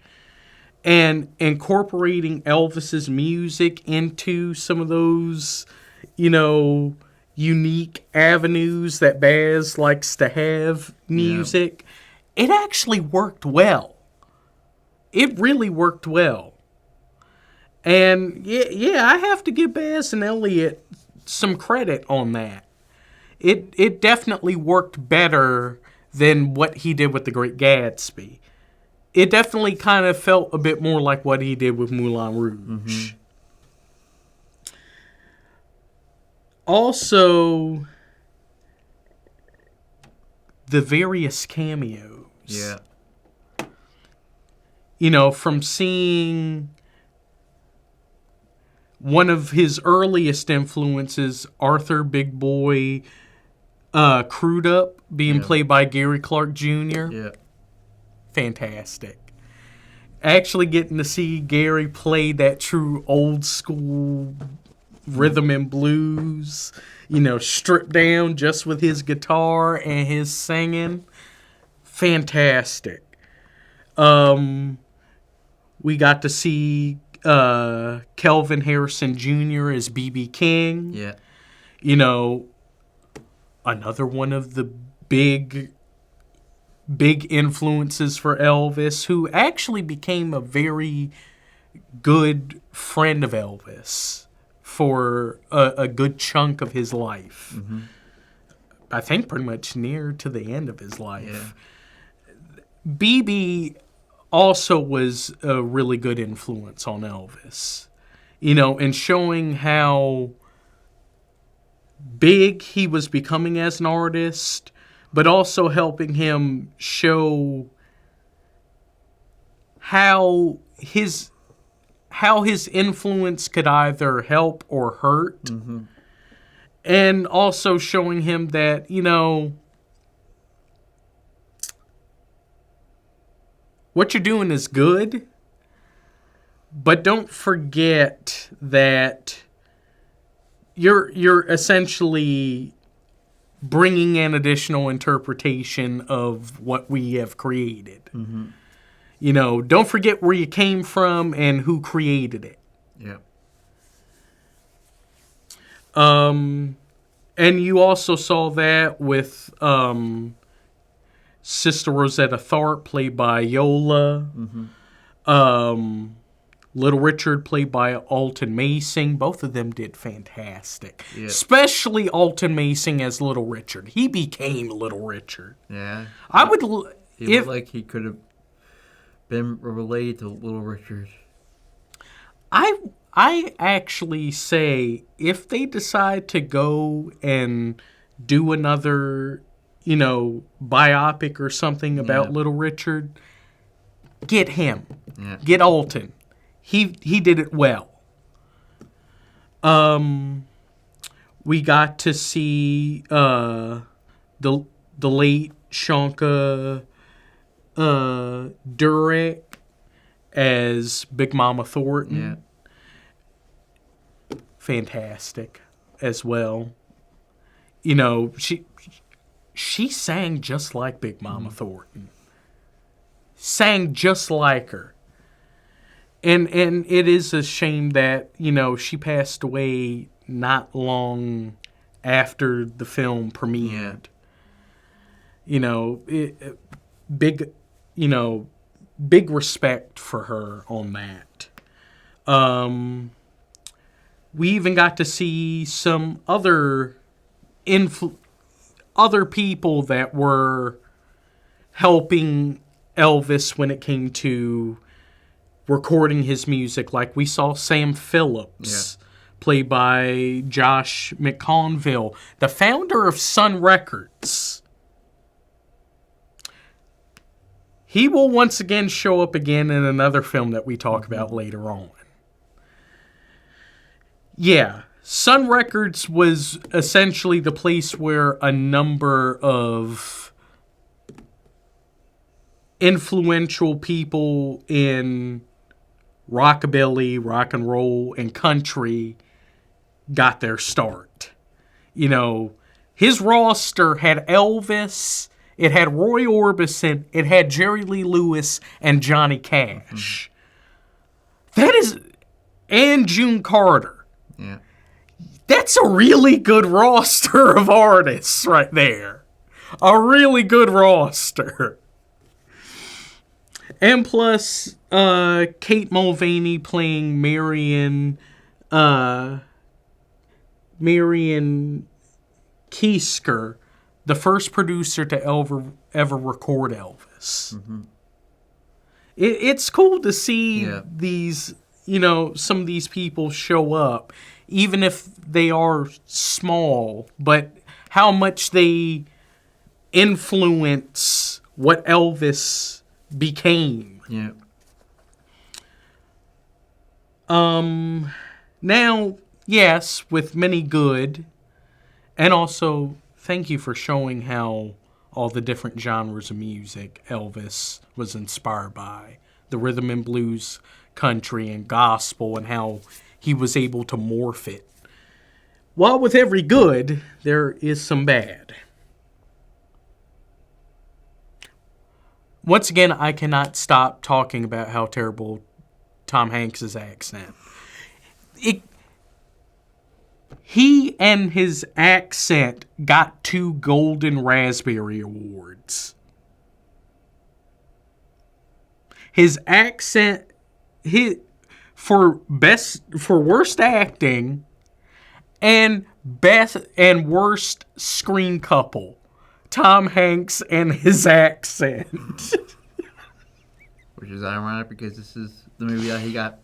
and incorporating Elvis's music into some of those, you know, unique avenues that Baz likes to have music, it actually worked well. It really worked well. And yeah, I have to give Baz and Elliot some credit on that. It definitely worked better than what he did with The Great Gatsby. It definitely kind of felt a bit more like what he did with Moulin Rouge. Mm-hmm. Also, the various cameos. Yeah. You know, from seeing one of his earliest influences, Arthur Big Boy Crudup, being played by Gary Clark Jr. Yeah. Fantastic. Actually getting to see Gary play that true old school rhythm and blues, you know, stripped down just with his guitar and his singing. Fantastic. We got to see Kelvin Harrison Jr. as B.B. King. Yeah. You know, another one of the big influences for Elvis, who actually became a very good friend of Elvis for a good chunk of his life. Mm-hmm. I think pretty much near to the end of his life. Yeah. BB also was a really good influence on Elvis, you know, and showing how big he was becoming as an artist, but also helping him show how his influence could either help or hurt. Mm-hmm. And also showing him that, you know, what you're doing is good, but don't forget that you're essentially bringing in additional interpretation of what we have created. Mm-hmm. You know, don't forget where you came from and who created it. Yeah. And you also saw that with Sister Rosetta Tharpe, played by Yola. Mm-hmm. Little Richard, played by Alton Mason. Both of them did fantastic. Yeah. Especially Alton Mason as Little Richard. He became Little Richard. Yeah. I would... He looked like he could have been related to Little Richard. I actually say, if they decide to go and do another, you know, biopic or something about Little Richard, get him. Yeah. Get Alton. He did it well. We got to see the late Shonka Durek as Big Mama Thornton. Yeah. Fantastic as well. You know, she sang just like Big Mama Thornton. Sang just like her. And it is a shame that, you know, she passed away not long after the film premiered. Yeah. You know, big respect for her on that. We even got to see some other people that were helping Elvis when it came to recording his music. Like we saw Sam Phillips, played by Josh McConville, the founder of Sun Records. He will once again show up again in another film that we talk about later on. Yeah, Sun Records was essentially the place where a number of influential people in rockabilly, rock and roll, and country got their start. You know, his roster had Elvis, it had Roy Orbison, it had Jerry Lee Lewis, and Johnny Cash. And June Carter. Yeah. That's a really good roster of artists right there. A really good roster. And plus, Kate Mulvaney playing Marion Keisker, the first producer to ever record Elvis. Mm-hmm. It's cool to see these, you know, some of these people show up, even if they are small, but how much they influence what Elvis became. Yeah. Now, yes, with many good, and also thank you for showing how all the different genres of music Elvis was inspired by. The rhythm and blues, country, and gospel, and how he was able to morph it. While with every good, there is some bad. Once again, I cannot stop talking about how terrible Tom Hanks's accent. He and his accent got 2 Golden Raspberry Awards. His accent, for worst acting and worst screen couple, Tom Hanks and his accent. Which is ironic because this is the movie that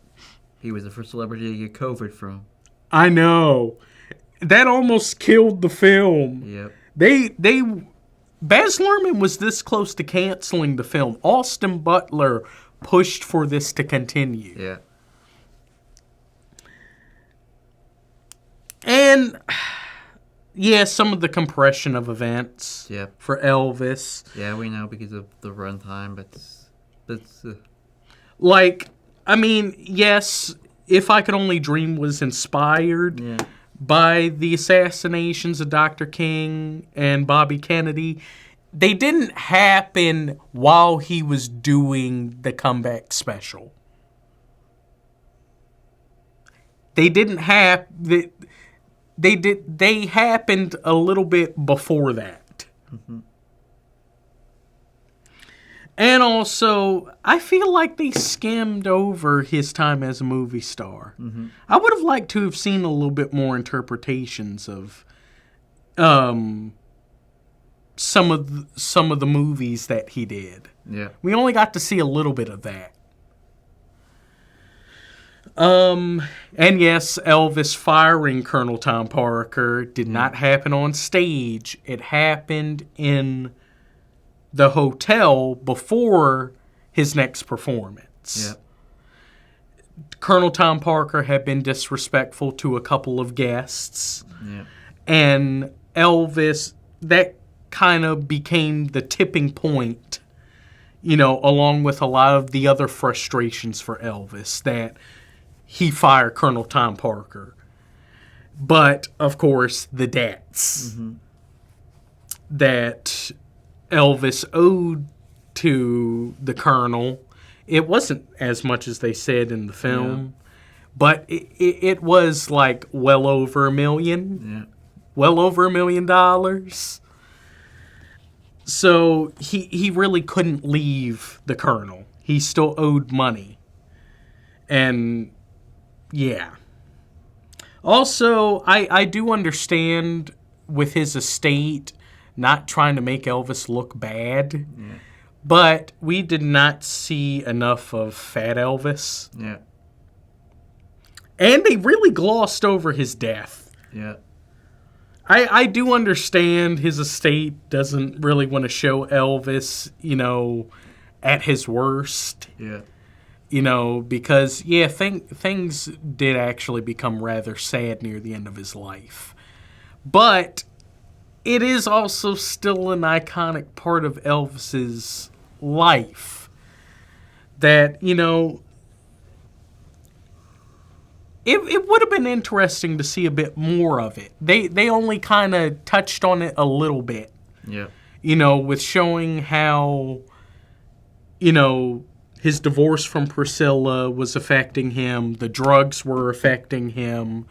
he was the first celebrity to get COVID from. I know. That almost killed the film. Yep. Baz Luhrmann was this close to canceling the film. Austin Butler pushed for this to continue. Yeah. And, yeah, some of the compression of events for Elvis. Yeah, we know because of the runtime, but like, I mean, yes, If I Could Only Dream was inspired by the assassinations of Dr. King and Bobby Kennedy. They didn't happen while he was doing the comeback special. They didn't have... They happened a little bit before that. Mm-hmm. And also, I feel like they skimmed over his time as a movie star. Mm-hmm. I would have liked to have seen a little bit more interpretations of some of the movies that he did. Yeah. We only got to see a little bit of that. And yes, Elvis firing Colonel Tom Parker did not happen on stage. It happened in the hotel before his next performance. Yep. Colonel Tom Parker had been disrespectful to a couple of guests. Yep. And Elvis, that kind of became the tipping point, along with a lot of the other frustrations for Elvis, that he fired Colonel Tom Parker. But, of course, the debts that Elvis owed to the Colonel, it wasn't as much as they said in the film, but it was like well over $1 million. Yeah. Well over $1 million. So he really couldn't leave the Colonel. He still owed money. And yeah. Also, I do understand with his estate not trying to make Elvis look bad, but we did not see enough of Fat Elvis. Yeah. And they really glossed over his death. Yeah. I do understand his estate doesn't really want to show Elvis, at his worst. Yeah. Because, things did actually become rather sad near the end of his life. But it is also still an iconic part of Elvis's life that, it would have been interesting to see a bit more of it. They only kind of touched on it a little bit. Yeah. With showing how, his divorce from Priscilla was affecting him, the drugs were affecting him,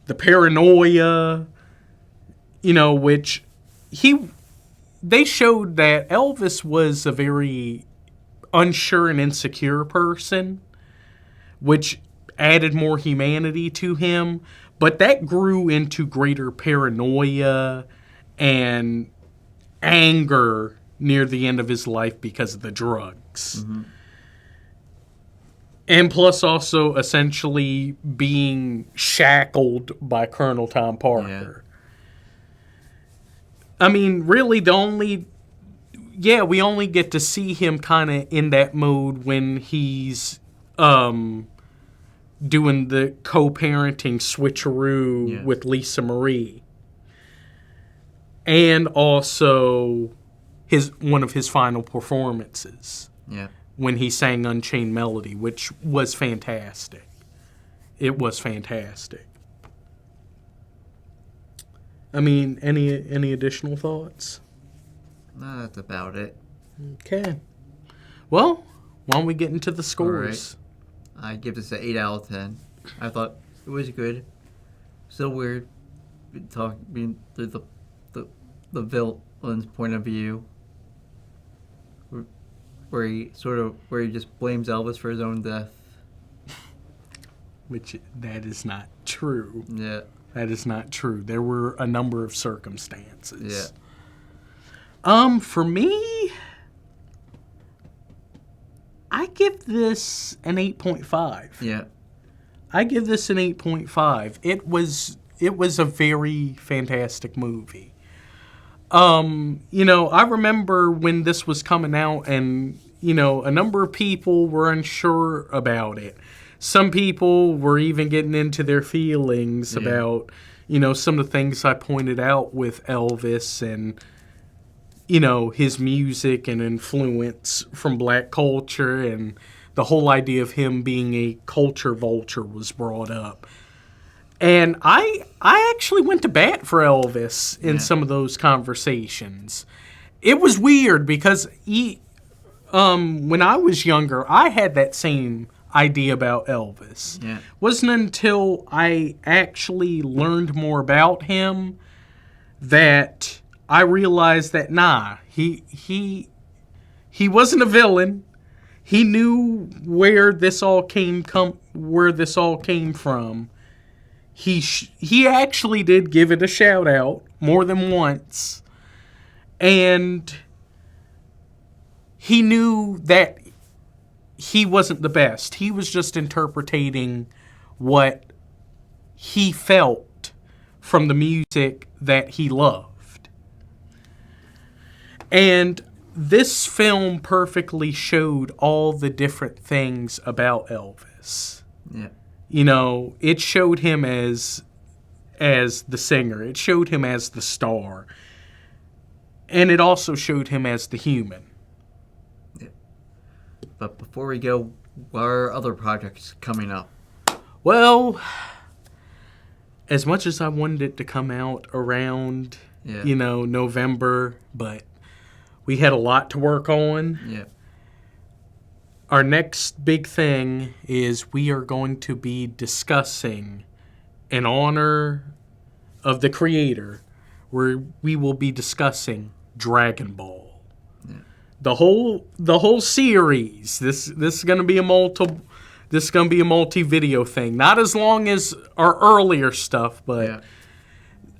the paranoia, which they showed that Elvis was a very unsure and insecure person, which added more humanity to him, but that grew into greater paranoia and anger near the end of his life because of the drugs. Mm-hmm. And plus also essentially being shackled by Colonel Tom Parker. Yeah. I mean, really we only get to see him kind of in that mode when he's doing the co-parenting switcheroo with Lisa Marie. And also one of his final performances. Yeah. When he sang Unchained Melody, which was fantastic. It was fantastic. I mean, any additional thoughts? No, that's about it. Okay. Well, why don't we get into the scores? I give this an 8 out of 10. I thought it was good. Still weird. Being through the villain's point of view, where he just blames Elvis for his own death. Which, that is not true. Yeah. That is not true. There were a number of circumstances. Yeah. For me, I give this an 8.5. Yeah. I give this an 8.5. It was a very fantastic movie. I remember when this was coming out and, a number of people were unsure about it. Some people were even getting into their feelings about, some of the things I pointed out with Elvis and, his music and influence from black culture, and the whole idea of him being a culture vulture was brought up. And I actually went to bat for Elvis in some of those conversations. It was weird because when I was younger, I had that same idea about Elvis. Yeah. Wasn't until I actually learned more about him that I realized that he wasn't a villain. He knew where this all came from. He actually did give it a shout out more than once, and he knew that he wasn't the best. He was just interpreting what he felt from the music that he loved. And this film perfectly showed all the different things about Elvis. Yeah. It showed him as the singer. It showed him as the star. And it also showed him as the human. Yeah. But before we go, what are other projects coming up? Well, as much as I wanted it to come out around, November, but we had a lot to work on. Yeah. Our next big thing is we are going to be discussing, in honor of the creator, where we will be discussing Dragon Ball. Yeah. The whole series. This is going to be a multi-video thing. Not as long as our earlier stuff, but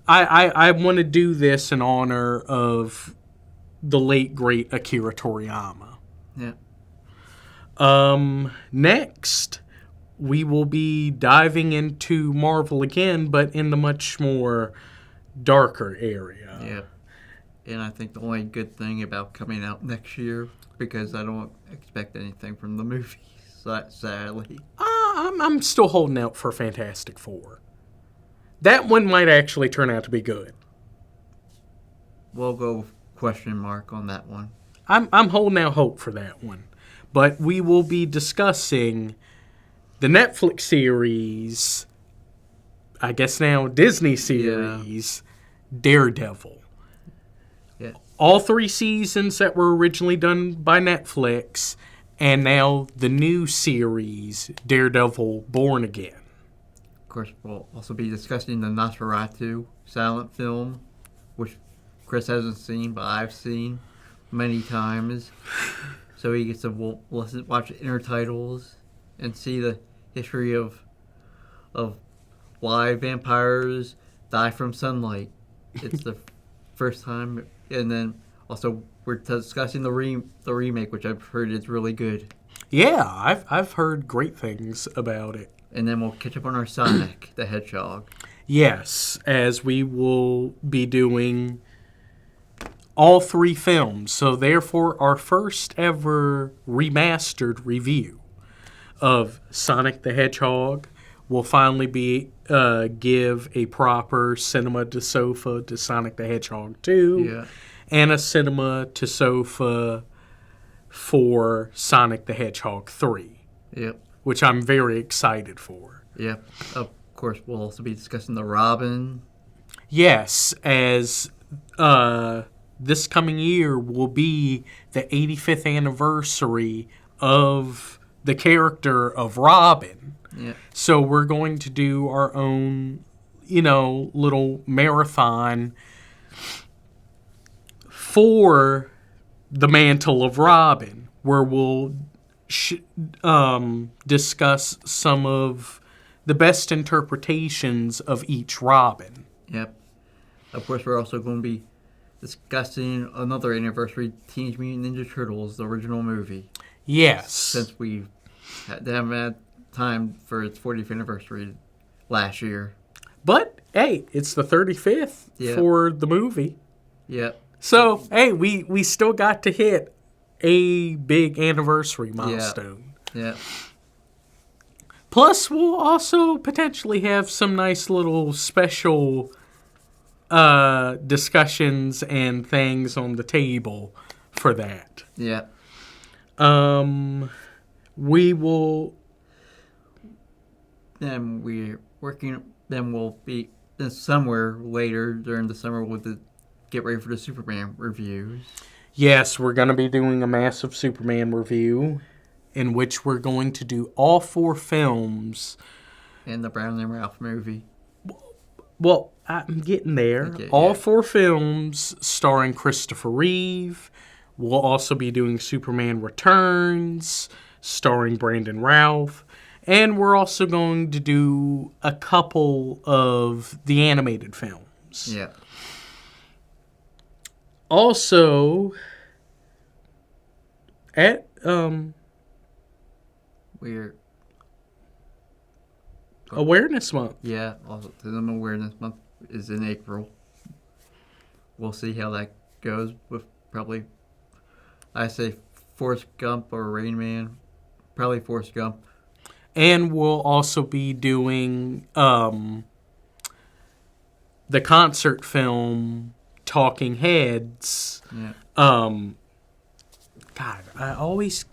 I want to do this in honor of the late great Akira Toriyama. Yeah. Next, we will be diving into Marvel again, but in the much more darker area. Yeah. And I think the only good thing about coming out next year, because I don't expect anything from the movies, sadly. I'm still holding out for Fantastic Four. That one might actually turn out to be good. We'll go question mark on that one. I'm holding out hope for that one. But we will be discussing the Netflix series, I guess now Disney series, Daredevil. Yeah. All 3 seasons that were originally done by Netflix, and now the new series, Daredevil Born Again. Of course, we'll also be discussing the Nosferatu silent film, which Chris hasn't seen, but I've seen many times. So he gets to watch intertitles and see the history of why vampires die from sunlight. It's the first time, and then also we're discussing the remake, which I've heard is really good. Yeah, I've heard great things about it. And then we'll catch up on our Sonic the Hedgehog. Yes, as we will be doing all 3 films. So therefore, our first ever remastered review of Sonic the Hedgehog will finally be give a proper cinema to sofa to Sonic the Hedgehog 2 and a cinema to sofa for Sonic the Hedgehog 3. Yep. Which I'm very excited for. Yep. Of course, we'll also be discussing the Robin. Yes, as this coming year will be the 85th anniversary of the character of Robin. Yeah. So we're going to do our own, little marathon for the Mantle of Robin, where we'll discuss some of the best interpretations of each Robin. Yep. Of course, we're also going to be discussing another anniversary, Teenage Mutant Ninja Turtles, the original movie. Yes. Since we haven't had time for its 40th anniversary last year. But, hey, it's the 35th for the movie. Yep. So, hey, we still got to hit a big anniversary milestone. Yeah. Plus, we'll also potentially have some nice little special discussions and things on the table for that. Yeah. We will... Then we're working... Then we'll be... Then somewhere later during the summer we'll get ready for the Superman reviews. Yes, we're going to be doing a massive Superman review in which we're going to do all 4 films. And the Brown and Ralph movie. Well, I'm getting there. Okay, all 4 films starring Christopher Reeve. We'll also be doing Superman Returns starring Brandon Routh. And we're also going to do a couple of the animated films. Yeah. Also, at We're... Awareness Month. Yeah, also Autism Awareness Month is in April. We'll see how that goes with probably, I say Forrest Gump or Rain Man. Probably Forrest Gump. And we'll also be doing the concert film Talking Heads. Yeah. God, I always...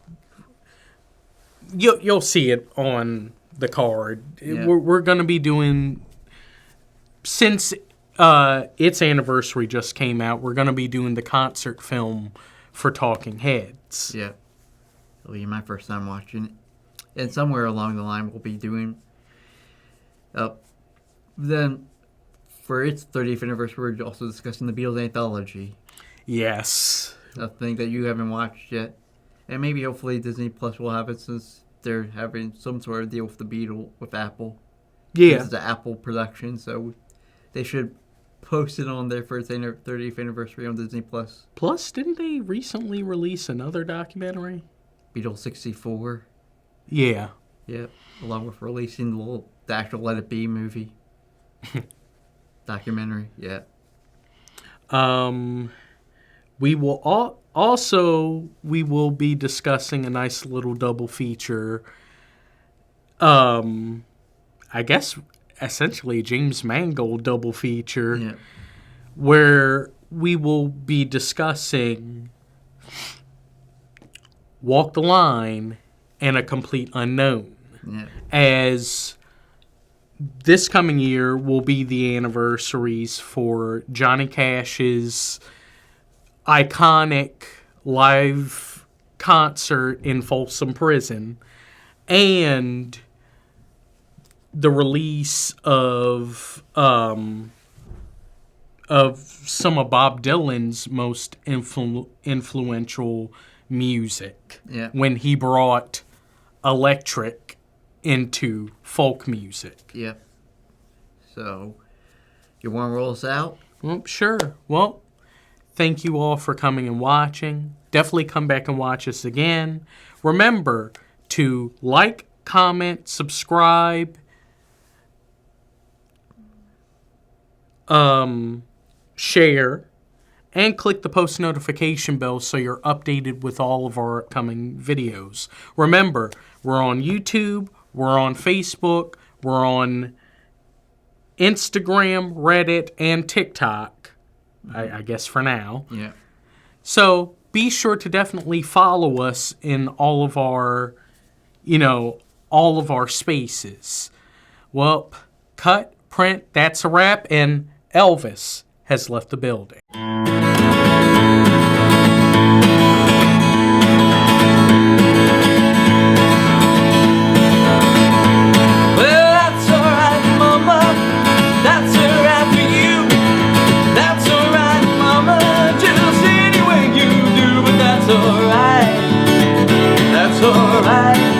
You'll see it on the card. Yeah. We're going to be doing... Since its anniversary just came out, we're going to be doing the concert film for Talking Heads. Yeah. It'll be my first time watching it. And somewhere along the line we'll be doing... then, for its 30th anniversary, we're also discussing the Beatles anthology. Yes. A thing that you haven't watched yet. And maybe hopefully Disney Plus will have it since they're having some sort of deal with the Beatles, with Apple. Yeah. This is an Apple production, so they should post it on there for its 30th anniversary on Disney Plus. Plus, didn't they recently release another documentary? Beatles 64. Yeah. Yep. Along with releasing the actual Let It Be movie. Documentary. Yeah. We will we will be discussing a nice little double feature. I guess essentially a James Mangold double feature. Yeah. Where we will be discussing Walk the Line and A Complete Unknown. Yeah. As this coming year will be the anniversaries for Johnny Cash's iconic live concert in Folsom Prison and the release of some of Bob Dylan's most influential music. Yeah. When he brought electric into folk music. Yep. So, you want to roll us out? Well, sure. Well, thank you all for coming and watching. Definitely come back and watch us again. Remember to like, comment, subscribe, share, and click the post notification bell so you're updated with all of our upcoming videos. Remember, we're on YouTube, we're on Facebook, we're on Instagram, Reddit, and TikTok, I guess for now. Yeah. So be sure to definitely follow us in all of our, all of our spaces. Well, cut, print, that's a wrap, and Elvis has left the building. that's alright.